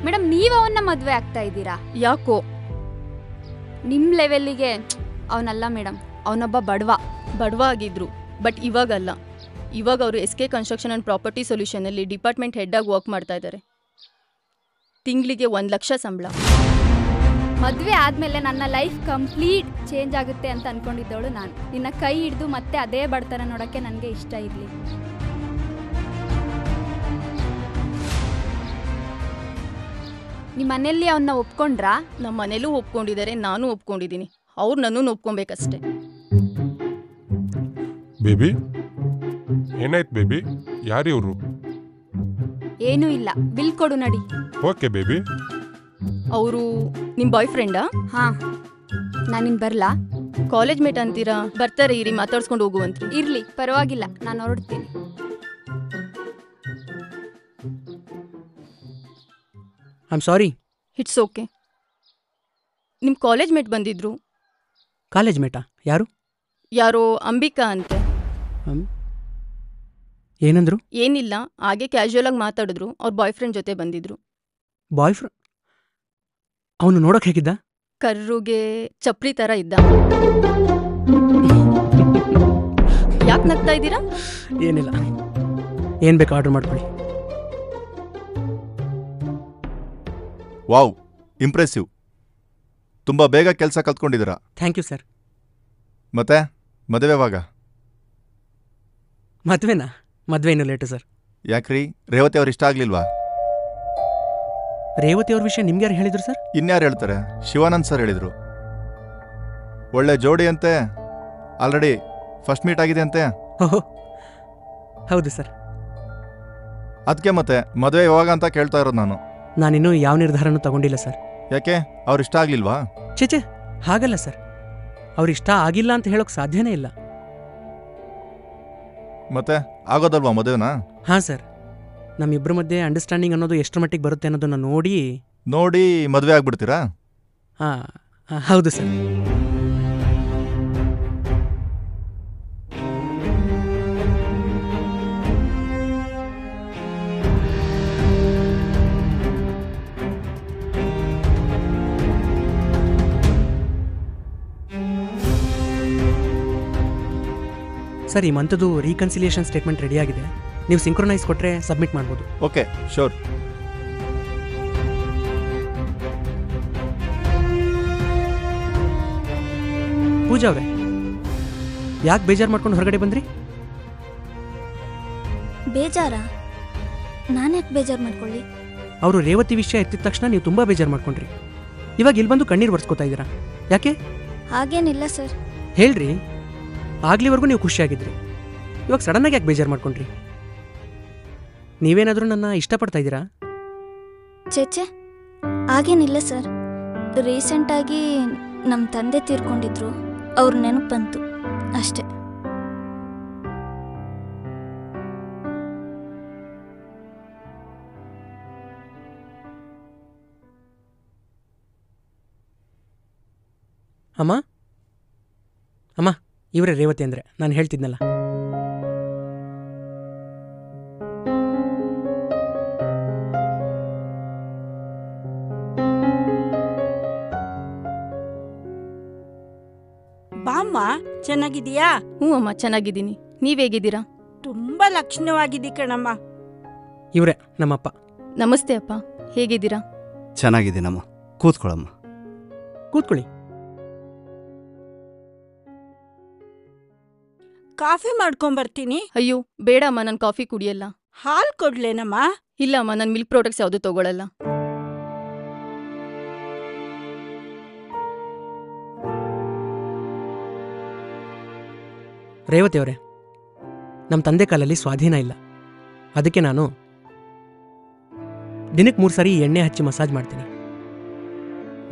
ಮೇಡಮ್, ನೀವು ಅವನ್ನ ಮದುವೆ ಆಗ್ತಾ ಇದ್ದೀರಾ? ಯಾಕೋ? ನಿಮ್ಮ ಲೆವೆಲ್ಲಿಗೆ ಅವನಲ್ಲ ಮೇಡಮ್, ಅವನೊಬ್ಬ ಬಡವ ಆಗಿದ್ರು. ಬಟ್ ಇವಾಗಲ್ಲ. ಇವಾಗ ಅವರು SK ಕನ್ಸ್ಟ್ರಕ್ಷನ್ ಆ್ಯಂಡ್ ಪ್ರಾಪರ್ಟಿ ಸೊಲ್ಯೂಷನಲ್ಲಿ ಡಿಪಾರ್ಟ್ಮೆಂಟ್ ಹೆಡ್ಡಾಗಿ ವರ್ಕ್ ಮಾಡ್ತಾ ಇದ್ದಾರೆ. ತಿಂಗಳಿಗೆ 1 ಲಕ್ಷ ಸಂಬಳ. ಮದುವೆ ಆದಮೇಲೆ ನನ್ನ ಲೈಫ್ ಕಂಪ್ಲೀಟ್ ಚೇಂಜ್ ಆಗುತ್ತೆ ಅಂತ ಅನ್ಕೊಂಡಿದ್ದವಳು ನಾನು. ನಿನ್ನ ಕೈ ಹಿಡಿದು ಮತ್ತೆ ಅದೇ ಬಡತನ ನೋಡೋಕ್ಕೆ ನನಗೆ ಇಷ್ಟ ಇರಲಿ. ನಿಮ್ಮ ಮನೆಯಲ್ಲಿ ಅವನ್ನ ಒಪ್ಕೊಂಡ್ರಾ? ನಮ್ಮ ಮನೇಲೂ ಒಪ್ಕೊಂಡಿದ್ದಾರೆ, ನಾನು ಒಪ್ಕೊಂಡಿದ್ದೀನಿ. ಅವ್ರು ನನ್ನನ್ನು ಒಪ್ಕೊಬೇಕಷ್ಟೆ. ಬೇಬಿ, ಏನಾಯ್ತು ಬೇಬಿ? ಯಾರಿವ್ರು? ಏನೂ ಇಲ್ಲ, ಬಿಲ್ ಕೊಡು ನಡಿ. Okay baby. ಅವರು ನಿಮ್ಮ ಬಾಯ್ ಫ್ರೆಂಡಾ? ಹಾಂ. ನಾನಿನ್ ಬರ್ಲಾ? ಕಾಲೇಜ್ ಮೇಟ್ ಅಂತೀರಾ? ಬರ್ತಾರೆ ಇರಿ, ಮಾತಾಡ್ಸ್ಕೊಂಡು ಹೋಗುವಂತ್ರಿ. ಇರ್ಲಿ, ಪರವಾಗಿಲ್ಲ, ನಾನು ಹೊರಡ್ತೀನಿ. I'm sorry. It's okay. ನಿಮ್ಮ ಕಾಲೇಜ್ ಮೇಟ್ ಬಂದಿದ್ರು. ಕಾಲೇಜ್ ಮೇಟಾ? ಯಾರೋ ಅಂಬಿಕಾ ಅಂತೆ. ಏನಂದ್ರು? ಏನಿಲ್ಲ, ಹಾಗೆ ಕ್ಯಾಶುಯಲ್ ಆಗಿ ಮಾತಾಡಿದ್ರು. ಅವ್ರ ಬಾಯ್ ಫ್ರೆಂಡ್ ಜೊತೆ ಬಂದಿದ್ರು. Boy friend? ಅವನು ನೋಡೋಕೆ ಹೇಗಿದ್ದ? ಕರ್ರುಗೆ ಚಪ್ಲಿ ಥರ ಇದ್ದ. ಯಾಕೆ ನಗ್ತಾ ಇದ್ದೀರಾ? ಏನಿಲ್ಲ, ಏನು ಬೇಕು ಆರ್ಡರ್ ಮಾಡ್ಕೊಳ್ಳಿ. Wow, impressive. ತುಂಬ ಬೇಗ ಕೆಲಸ ಕಲ್ತ್ಕೊಂಡಿದ್ದೀರಾ. Thank you sir. ಮತ್ತೆ ಮದುವೆ ಯಾವಾಗ? ಮದುವೆನಾ? ಮದುವೆ ಇನ್ನೂ ಲೇಟು ಸರ್. ಯಾಕ್ರಿ, ರೇವತಿ ಅವ್ರು ಇಷ್ಟ ಆಗ್ಲಿಲ್ವಾ? ರೇವತಿ ಅವ್ರ ವಿಷಯ ನಿಮ್ಗೆ ಯಾರು ಹೇಳಿದ್ರು ಸರ್? ಇನ್ಯಾರು ಹೇಳ್ತಾರೆ? ಶಿವಾನಂದ್ ಸರ್ ಹೇಳಿದರು. ಒಳ್ಳೆ ಜೋಡಿ ಅಂತೆ, ಆಲ್ರೆಡಿ ಫಸ್ಟ್ ಮೀಟ್ ಆಗಿದೆ ಅಂತೆ. ಓಹೋ, ಹೌದು ಸರ್. ಅದಕ್ಕೆ ಮತ್ತೆ ಮದುವೆ ಯಾವಾಗ ಅಂತ ಕೇಳ್ತಾ ಇರೋದು ನಾನು. ನಾನಿನ್ನೂ ಯಾವ ನಿರ್ಧಾರನೂ ತಗೊಂಡಿಲ್ಲ ಸರ್. ಯಾಕೆ ಅವ್ರು ಇಷ್ಟ ಆಗ್ಲಿಲ್ವಾ? ಚೇಚೆ, ಹಾಗಲ್ಲ ಸರ್. ಅವ್ರಿಷ್ಟ ಆಗಿಲ್ಲ ಅಂತ ಹೇಳೋಕೆ ಸಾಧ್ಯನೇ ಇಲ್ಲ. ಮತ್ತೆ ಆಗೋದಲ್ವಾ ಮದುವೆನಾ? ಹಾಂ ಸರ್, ನಮ್ಮಿಬ್ಬರ ಮಧ್ಯೆ ಅಂಡರ್ಸ್ಟ್ಯಾಂಡಿಂಗ್ ಅನ್ನೋದು ಎಷ್ಟರ ಮಟ್ಟಿಗೆ ಬರುತ್ತೆ ಅನ್ನೋದನ್ನು ನೋಡಿ ಮದುವೆ ಆಗ್ಬಿಡ್ತೀರಾ? ಹಾಂ, ಹೌದು ಸರ್. ಸರ್, ಈ ಮಂತದ್ದು ರೀಕನ್ಸಿಲಿಯೇಷನ್ ಸ್ಟೇಟ್ಮೆಂಟ್ ರೆಡಿಯಾಗಿದೆ. ನೀವು ಸಿಂಕ್ರೊನೈಸ್ ಕೊಟ್ಟರೆ ಸಬ್ಮಿಟ್ ಮಾಡ್ಬೋದು. Okay, sure. ಪೂಜಾ ಅವರೇ, ಯಾಕೆ ಬೇಜಾರು ಮಾಡ್ಕೊಂಡು ಹೊರಗಡೆ ಬಂದ್ರಿ? ಬೇಜಾರಾ? ನಾನ್ಯಾಕೆ ಬೇಜಾರು ಮಾಡ್ಕೊಳ್ಳಿ? ಅವರು ರೇವತಿ ವಿಷಯ ಎತ್ತಿದ ತಕ್ಷಣ ನೀವು ತುಂಬ ಬೇಜಾರು ಮಾಡ್ಕೊಂಡ್ರಿ. ಇವಾಗ ಇಲ್ಲಿ ಬಂದು ಕಣ್ಣೀರು ಬರ್ಸ್ಕೊತಾ ಇದ್ದೀರಾ, ಯಾಕೆ? ಹಾಗೇನಿಲ್ಲ ಸರ್. ಹೇಳ್ರಿ, ಆಗ್ಲಿವರೆಗೂ ನೀವು ಖುಷಿಯಾಗಿದ್ರಿ, ಇವಾಗ ಸಡನ್ನಾಗಿ ಯಾಕೆ ಬೇಜಾರು ಮಾಡ್ಕೊಂಡ್ರಿ? ನೀವೇನಾದರೂ ನನ್ನ ಇಷ್ಟಪಡ್ತಾ ಇದ್ದೀರಾ? ಚೇಚೆ, ಹಾಗೇನಿಲ್ಲ ಸರ್. ರೀಸೆಂಟಾಗಿ ನಮ್ಮ ತಂದೆ ತೀರ್ಕೊಂಡಿದ್ರು, ಅವ್ರ ನೆನಪು ಬಂತು ಅಷ್ಟೇ. ಅಮ್ಮ ಅಮ್ಮ, ಇವರೇ ರೇವತಿ ಅಂದರೆ, ನಾನು ಹೇಳ್ತಿದ್ನಲ್ಲ. ಬಾಮ್ಮ, ಚೆನ್ನಾಗಿದೀಯಾ? ಹ್ಞೂ ಅಮ್ಮ, ಚೆನ್ನಾಗಿದ್ದೀನಿ. ನೀವೇಗಿದ್ದೀರಾ? ತುಂಬಾ ಲಕ್ಷಣವಾಗಿದ್ದಿ ಕಣಮ್ಮ. ಇವರೇ ನಮ್ಮಪ್ಪ. ನಮಸ್ತೆ ಅಪ್ಪ, ಹೇಗಿದ್ದೀರಾ? ಚೆನ್ನಾಗಿದ್ದೀನಮ್ಮ. ಕೂತ್ಕೊಳ್ಳಮ್ಮ. ಕೂತ್ಕೊಳ್ಳಿ. ಕಾಫಿ ಮಾಡ್ಕೊಂಬರ್ತೀನಿ. ಅಯ್ಯೋ ಬೇಡ ಅಮ್ಮ, ನಾನು ಕಾಫಿ ಕುಡಿಯಲ್ಲ. ಹಾಲು ಕೊಡ್ಲೇನಮ್ಮ? ಇಲ್ಲ ಅಮ್ಮ, ನಾನು ಮಿಲ್ಕ್ ಪ್ರಾಡಕ್ಟ್ಸ್ ಯಾವುದು ತಗೊಳ್ಳಲ್ಲ. ರೇವತಿ ಅವರೇ, ನಮ್ಮ ತಂದೆ ಕಾಲಲ್ಲಿ ಸ್ವಾಧೀನ ಇಲ್ಲ. ಅದಕ್ಕೆ ನಾನು ದಿನಕ್ಕೆ 3 ಸಾರಿ ಎಣ್ಣೆ ಹಚ್ಚಿ ಮಸಾಜ್ ಮಾಡ್ತೀನಿ.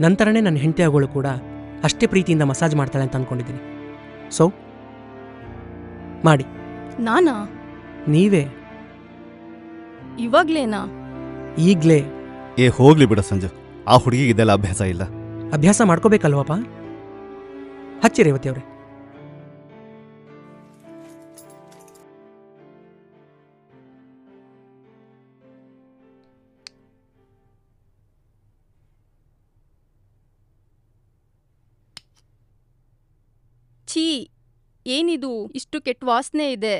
ನಂತರನೇ ನನ್ನ ಹೆಂಡತಿ ಆಗೋಳು ಕೂಡ ಅಷ್ಟೇ ಪ್ರೀತಿಯಿಂದ ಮಸಾಜ್ ಮಾಡ್ತಾಳೆ ಅಂತ ಅಂದ್ಕೊಂಡಿದ್ದೀನಿ. ಸೊ ಮಾಡಿ. ನಾನಾ? ನೀವೇ. ಇವಾಗ್ಲೇನಾ? ಈಗ್ಲೇ. ಹೋಗ್ಲಿ ಬಿಡ ಸಂಜು, ಆ ಹುಡುಗಿಗೆ ಇದೆಲ್ಲ ಅಭ್ಯಾಸ ಇಲ್ಲ. ಅಭ್ಯಾಸ ಮಾಡ್ಕೋಬೇಕಲ್ವಪ್ಪ? ಹಚ್ಚಿ ರೇವತಿ ಅವರೇ. ಛೀ, ಏನಿದು, ಇಷ್ಟು ಕೆಟ್ಟ ವಾಸನೆ ಇದೆ.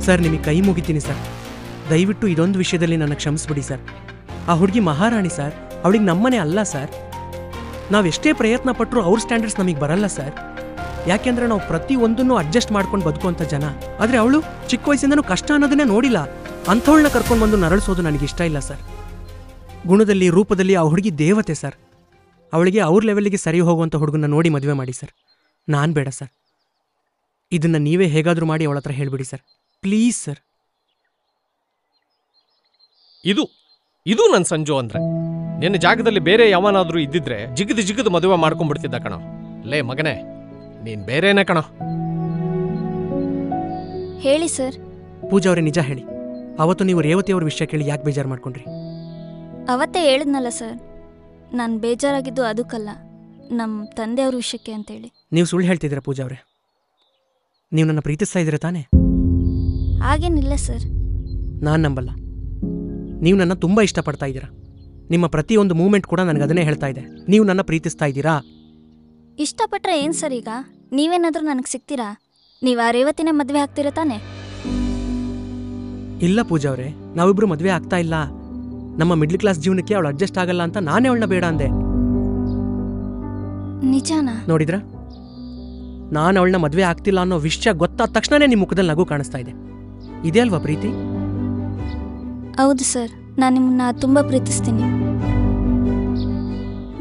ಸರ್, ನಿಮಗೆ ಕೈ ಮುಗಿತೀನಿ ಸರ್. ದಯವಿಟ್ಟು ಇದೊಂದು ವಿಷಯದಲ್ಲಿ ನನ್ನ ಕ್ಷಮಿಸ್ಬಿಡಿ ಸರ್. ಆ ಹುಡುಗಿ ಮಹಾರಾಣಿ ಸರ್, ಅವಳಿಗೆ ನಮ್ಮನೆ ಅಲ್ಲ ಸರ್. ನಾವೆಷ್ಟೇ ಪ್ರಯತ್ನ ಪಟ್ಟರು ಅವ್ರ ಸ್ಟ್ಯಾಂಡರ್ಡ್ಸ್ ನಮಗೆ ಬರಲ್ಲ ಸರ್. ಯಾಕೆಂದ್ರೆ ನಾವು ಪ್ರತಿಯೊಂದನ್ನು ಅಡ್ಜಸ್ಟ್ ಮಾಡ್ಕೊಂಡು ಬದುಕುವಂಥ ಜನ. ಆದರೆ ಅವಳು ಚಿಕ್ಕ ವಯಸ್ಸಿಂದನೂ ಕಷ್ಟ ಅನ್ನೋದನ್ನೇ ನೋಡಿಲ್ಲ. ಅಂಥವಳನ್ನ ಕರ್ಕೊಂಡು ಬಂದು ನರಳಿಸೋದು ನನಗಿಷ್ಟ ಇಲ್ಲ ಸರ್. ಗುಣದಲ್ಲಿ, ರೂಪದಲ್ಲಿ ಆ ಹುಡುಗಿ ದೇವತೆ ಸರ್. ಅವಳಿಗೆ ಅವ್ರ ಲೆವೆಲ್ಗೆ ಸರಿ ಹೋಗುವಂಥ ಹುಡುಗನ್ನ ನೋಡಿ ಮದುವೆ ಮಾಡಿ ಸರ್. ನಾನು ಬೇಡ ಸರ್. ಇದನ್ನು ನೀವೇ ಹೇಗಾದರೂ ಮಾಡಿ ಅವಳ ಹತ್ರ ಹೇಳ್ಬಿಡಿ ಸರ್, ಪ್ಲೀಸ್ ಸರ್. ಇದು ನನ್ನ ಸಂಜು ಅಂದ್ರೆ. ನಿನ್ನ ಜಾಗದಲ್ಲಿ ಬೇರೆ ಯಾವನಾದ್ರೂ ಇದ್ದಿದ್ರೆ ಜಿಗಿದು ಮದುವೆ ಮಾಡ್ಕೊಂಡ್ಬಿಡ್ತಿದ್ದ ಕಣ. ಲೇ ಮಗನೇ, ನೀನ್ ಬೇರೆನೇ ಕಣ. ಹೇಳಿ ಸರ್. ಪೂಜಾ ಅವರೇ, ನಿಜ ಹೇಳಿ, ಅವತ್ತು ನೀವು ರೇವತಿ ಅವ್ರ ವಿಷಯ ಕೇಳಿ ಯಾಕೆ ಬೇಜಾರು ಮಾಡ್ಕೊಂಡ್ರಿ? ಅವತ್ತೇ ಹೇಳಿದ್ನಲ್ಲ ಸರ್, ನಾನು ಬೇಜಾರಾಗಿದ್ದು ಅದಕ್ಕಲ್ಲ, ನಮ್ಮ ತಂದೆಯವ್ರ ವಿಷಯಕ್ಕೆ ಅಂತೇಳಿ. ನೀವು ಸುಳ್ಳು ಹೇಳ್ತಿದ್ದೀರಾ ಪೂಜಾ ಅವರೇ? ನೀವು ನನ್ನ ಪ್ರೀತಿಸ್ತಾ ಇದ್ದೀರಾ ತಾನೇ? ಹಾಗೇನಿಲ್ಲ ಸರ್. ನಾನು ನಂಬಲ್ಲ. ನೀವು ನನ್ನ ತುಂಬ ಇಷ್ಟಪಡ್ತಾ ಇದ್ದೀರಾ. ನಿಮ್ಮ ಪ್ರತಿಯೊಂದು ಮೂಮೆಂಟ್ ಕೂಡ ನನಗೆ ಅದನ್ನೇ ಹೇಳ್ತಾ ಇದೆ. ನೀವು ನನ್ನ ಪ್ರೀತಿಸ್ತಾ ಇದ್ದೀರಾ. ಇಷ್ಟಪಟ್ರೆ ಏನು ಸರ್? ಈಗ ನೀವೇನಾದರೂ ನನಗೆ ಸಿಗ್ತೀರಾ? ನೀವು ಆ ರೇವತಿನೇ ಮದುವೆ ಆಗ್ತೀರಾ ತಾನೆ? ಇಲ್ಲ ಪೂಜಾ ಅವರೇ, ನಾವಿಬ್ರು ಮದುವೆ ಆಗ್ತಾ ಇಲ್ಲ. ನಮ್ಮ ಮಿಡ್ಲ್ ಕ್ಲಾಸ್ ಜೀವನಕ್ಕೆ ಅವಳು ಅಡ್ಜಸ್ಟ್ ಆಗಲ್ಲ ಅಂತ ನಾನೇ ಅವಳನ್ನ ಬೇಡ ಅಂದೆ. ನಿಜಾನಾ? ನೋಡಿದ್ರ, ನಾನು ಅವಳನ್ನ ಮದುವೆ ಆಗ್ತಿಲ್ಲ ಅನ್ನೋ ವಿಷಯ ಗೊತ್ತಾದ ತಕ್ಷಣನೇ ನಿಮ್ಮ ಮುಖದಲ್ಲಿ ನಗು ಕಾಣಿಸ್ತಾ ಇದೆ. ಇದೇ ಅಲ್ವಾ ಪ್ರೀತಿ? ಹೌದು ಸರ್, ನಾನು ನಿಮ್ಮನ್ನ ತುಂಬ ಪ್ರೀತಿಸ್ತೀನಿ.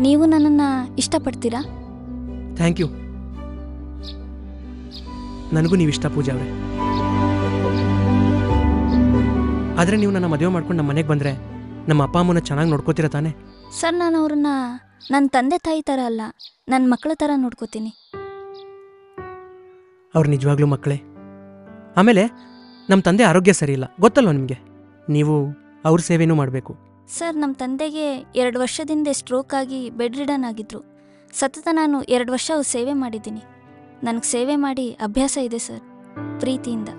ನೀವು ನನ್ನನ್ನು ಇಷ್ಟಪಡ್ತೀರಾ? Thank you. ನನಗೂ ನೀವು ಇಷ್ಟ ಪೂಜಾ ಅವರೇ. ಆದರೆ ನೀವು ನನ್ನ ಮದುವೆ ಮಾಡ್ಕೊಂಡು ನಮ್ಮ ಮನೆಗೆ ಬಂದರೆ ನಮ್ಮ ಅಪ್ಪ ಅಮ್ಮನ ಚೆನ್ನಾಗಿ ನೋಡ್ಕೋತೀರ ತಾನೆ? ಸರ್, ನಾನು ಅವ್ರನ್ನ ನನ್ನ ತಂದೆ ತಾಯಿ ಥರ ಅಲ್ಲ, ನನ್ನ ಮಕ್ಕಳ ಥರ ನೋಡ್ಕೋತೀನಿ. ಅವ್ರು ನಿಜವಾಗ್ಲೂ ಮಕ್ಕಳೇ. ಆಮೇಲೆ ನಮ್ಮ ತಂದೆ ಆರೋಗ್ಯ ಸರಿ ಇಲ್ಲ, ಗೊತ್ತಲ್ವ ನಿಮಗೆ? ನೀವು ಅವ್ರ ಸೇವೆನೂ ಮಾಡಬೇಕು. ಸರ್, ನಮ್ಮ ತಂದೆಗೆ 2 ವರ್ಷದಿಂದ ಸ್ಟ್ರೋಕ್ ಆಗಿ ಬೆಡ್ ರಿಡನ್ ಆಗಿದ್ರು. ಸತತ ನಾನು 2 ವರ್ಷ ಅವ್ರು ಸೇವೆ ಮಾಡಿದ್ದೀನಿ. ನನಗೆ ಸೇವೆ ಮಾಡಿ ಅಭ್ಯಾಸ ಇದೆ ಸರ್, ಪ್ರೀತಿಯಿಂದ.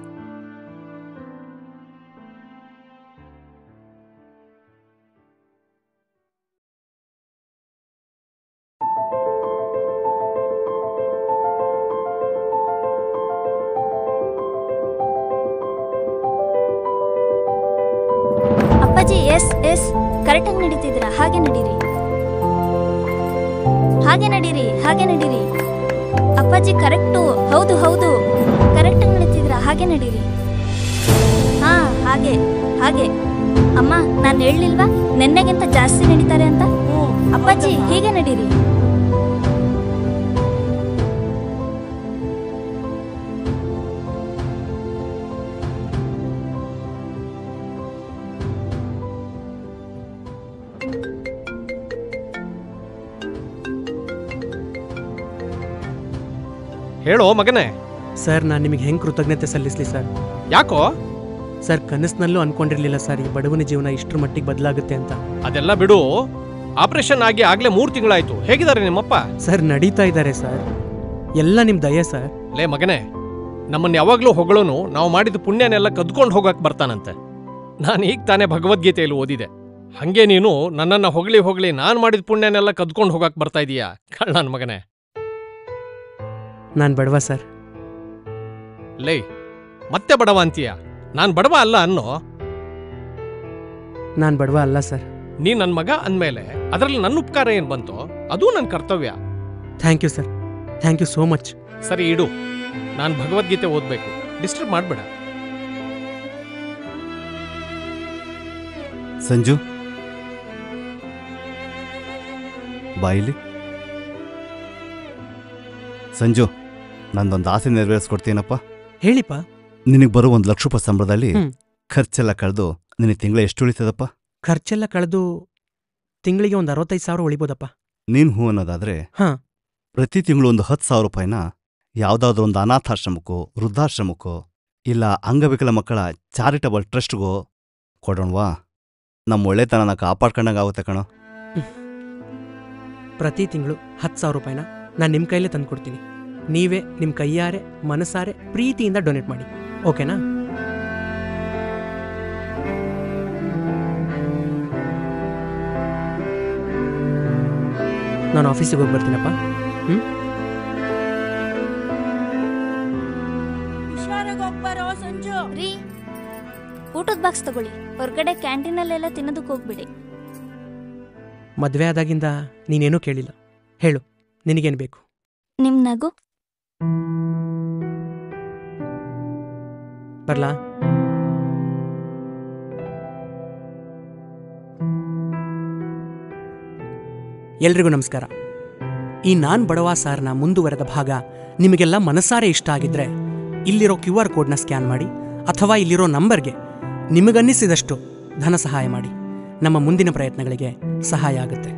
ಅಪ್ಪಾಜಿ, ಎಸ್ ಕರೆಕ್ಟಾಗಿ ನಡೀತಿದ್ದೀರಾ? ಹಾಗೆ ನಡೀರಿ, ಹಾಗೆ ನಡೀರಿ, ಹಾಗೆ ನಡೀರಿ. ಅಪ್ಪಾಜಿ ಕರೆಕ್ಟು, ಹೌದು ಹೌದು, ಕರೆಕ್ಟಾಗಿ ನಡೀತಿದ್ದೀರಾ? ಹಾಗೆ ನಡೀರಿ. ಹಾ, ಹಾಗೆ ಹಾಗೆ. ಅಮ್ಮ, ನಾನು ಹೇಳಲಿಲ್ವಾ ನೆನ್ನೆಗಿಂತ ಜಾಸ್ತಿ ನಡೀತಾರೆ ಅಂತ? ಅಪ್ಪಾಜಿ ಹೀಗೆ ನಡೀರಿ. ಹೇಳೋ ಮಗನೇ. ಸರ್, ನಾನು ನಿಮಗೆ ಹೆಂಗೆ ಕೃತಜ್ಞತೆ ಸಲ್ಲಿಸಲಿ ಸರ್? ಯಾಕೋ? ಸರ್, ಕನಸಿನಲ್ಲೂ ಅನ್ಕೊಂಡಿರ್ಲಿಲ್ಲ ಸರ್ ಈ ಬಡವನ ಜೀವನ ಇಷ್ಟರ ಮಟ್ಟಿಗೆ ಬದಲಾಗುತ್ತೆ ಅಂತ. ಅದೆಲ್ಲ ಬಿಡು. ಆಪರೇಷನ್ ಆಗಿ ಆಗ್ಲೇ 3 ತಿಂಗಳಾಯ್ತು. ಹೇಗಿದ್ದಾರೆ ನಿಮ್ಮಪ್ಪ? ಸರ್, ನಡೀತಾ ಇದ್ದಾರೆ ಸರ್. ಎಲ್ಲ ನಿಮ್ಮ ದಯೆ ಸರ್. ಲೇ ಮಗನೇ, ನಮ್ಮನ್ನು ಯಾವಾಗಲೂ ಹೊಗಳೋನು ನಾವು ಮಾಡಿದ ಪುಣ್ಯನೆಲ್ಲ ಕದ್ಕೊಂಡು ಹೋಗಕ್ಕೆ ಬರ್ತಾನಂತೆ. ನಾನು ಈಗ ತಾನೇ ಭಗವದ್ಗೀತೆಯಲ್ಲಿ ಓದಿದೆ. ಹಂಗೆ ನೀನು ನನ್ನನ್ನು ಹೊಗಳಿ ನಾನು ಮಾಡಿದ ಪುಣ್ಯನೆಲ್ಲ ಕದ್ಕೊಂಡು ಹೋಗಕ್ಕೆ ಬರ್ತಾ ಇದೀಯಾ ಕಳ್ಳನ ಮಗನೇ? ನಾನು ಬಡವ ಸರ್. ಲೇ, ಮತ್ತೆ ಬಡವ ಅಂತೀಯ? ನಾನು ಬಡವ ಅಲ್ಲ ಅನ್ನೋ. ನಾನು ಬಡವ ಅಲ್ಲ ಸರ್. ನೀ ನನ್ನ ಮಗ ಅಂದಮೇಲೆ ಅದರಲ್ಲಿ ನನ್ನ ಉಪಕಾರ ಏನು ಬಂತೋ ಅದು ನನ್ನ ಕರ್ತವ್ಯ. Thank you sir, thank you so much. ಸರಿ ಇಡು, ನಾನು ಭಗವದ್ಗೀತೆ ಓದಬೇಕು, ಡಿಸ್ಟರ್ಬ್ ಮಾಡಬೇಡ. ಸಂಜು, ಬಾಯಿಲಿ. ಸಂಜು, ನಂದೊಂದು ಆಸೆ ನೆರವೇರಿಸ್ಕೊಡ್ತೀನಪ್ಪ. ಹೇಳಿಪ್ಪ. ನಿನಗೆ ಬರೋ 1 ಲಕ್ಷ ರೂಪಾಯಿ ಸಂಬಳದಲ್ಲಿ ಖರ್ಚೆಲ್ಲ ಕಳೆದು ನಿನಗೆ ತಿಂಗಳ ಎಷ್ಟು ಉಳಿತದಪ್ಪ? ಖರ್ಚೆಲ್ಲ ಕಳೆದು ತಿಂಗಳಿಗೆ ಒಂದು 65,000 ಉಳಿಬೋದಪ್ಪ. ನೀನು ಹೂ ಅನ್ನೋದಾದ್ರೆ ಪ್ರತಿ ತಿಂಗಳು ಒಂದು 10,000 ರೂಪಾಯಿನ ಯಾವುದಾದ್ರೂ ಒಂದು ಅನಾಥಾಶ್ರಮಕ್ಕೋ ವೃದ್ಧಾಶ್ರಮಕ್ಕೋ ಇಲ್ಲ ಅಂಗವಿಕಲ ಮಕ್ಕಳ ಚಾರಿಟಬಲ್ ಟ್ರಸ್ಟ್ಗೋ ಕೊಡೋಣವಾ? ನಮ್ಮ ಒಳ್ಳೆತನನ ಕಾಪಾಡ್ಕೊಂಡಂಗಾಗುತ್ತೆ ಕಣೋ. ಪ್ರತಿ ತಿಂಗಳು 10,000 ರೂಪಾಯಿನ ನಾನು ನಿಮ್ಮ ಕೈಲೇ ತಂದುಕೊಡ್ತೀನಿ. ನೀವೇ ನಿಮ್ಮ ಕೈಯಾರೆ ಮನಸಾರೆ ಪ್ರೀತಿಯಿಂದ ಡೊನೇಟ್ ಮಾಡಿ, ಓಕೆನಾ? ನಾನು ಆಫೀಸಿಗೆ ಹೋಗಿ ಬರ್ತೀನಪ್ಪ. ಹುಷಾರಾಗಿ ಹೋಗ್ಬಾರೋ ಸಂಜು. ರೀ, ಊಟದ ಬಾಕ್ಸ್ ತಗೊಳ್ಳಿ. ಹೊರಗಡೆ ಕ್ಯಾಂಟೀನಲ್ಲೆಲ್ಲ ತಿನ್ನೋದಕ್ಕೆ ಹೋಗ್ಬಿಡಿ. ಮದುವೆ ಆದಾಗಿಂದ ನೀನೇನೂ ಕೇಳಿಲ್ಲ. ಹೇಳು, ನಿನಗೇನು ಬೇಕು? ನಿಮ್ ನಗು. ಬರ್ಲಾ? ಎಲ್ರಿಗೂ ನಮಸ್ಕಾರ. ಈ ನಾನ್ ಬಡವ ಸಾರ್ನ ಮುಂದುವರೆದ ಭಾಗ ನಿಮಗೆಲ್ಲ ಮನಸಾರೆ ಇಷ್ಟ ಆಗಿದ್ರೆ ಇಲ್ಲಿರೋ QR ಕೋಡ್ನ ಸ್ಕ್ಯಾನ್ ಮಾಡಿ ಅಥವಾ ಇಲ್ಲಿರೋ ನಂಬರ್ಗೆ ನಿಮಗನ್ನಿಸಿದಷ್ಟು ಧನ ಸಹಾಯ ಮಾಡಿ. ನಮ್ಮ ಮುಂದಿನ ಪ್ರಯತ್ನಗಳಿಗೆ ಸಹಾಯ ಆಗುತ್ತೆ.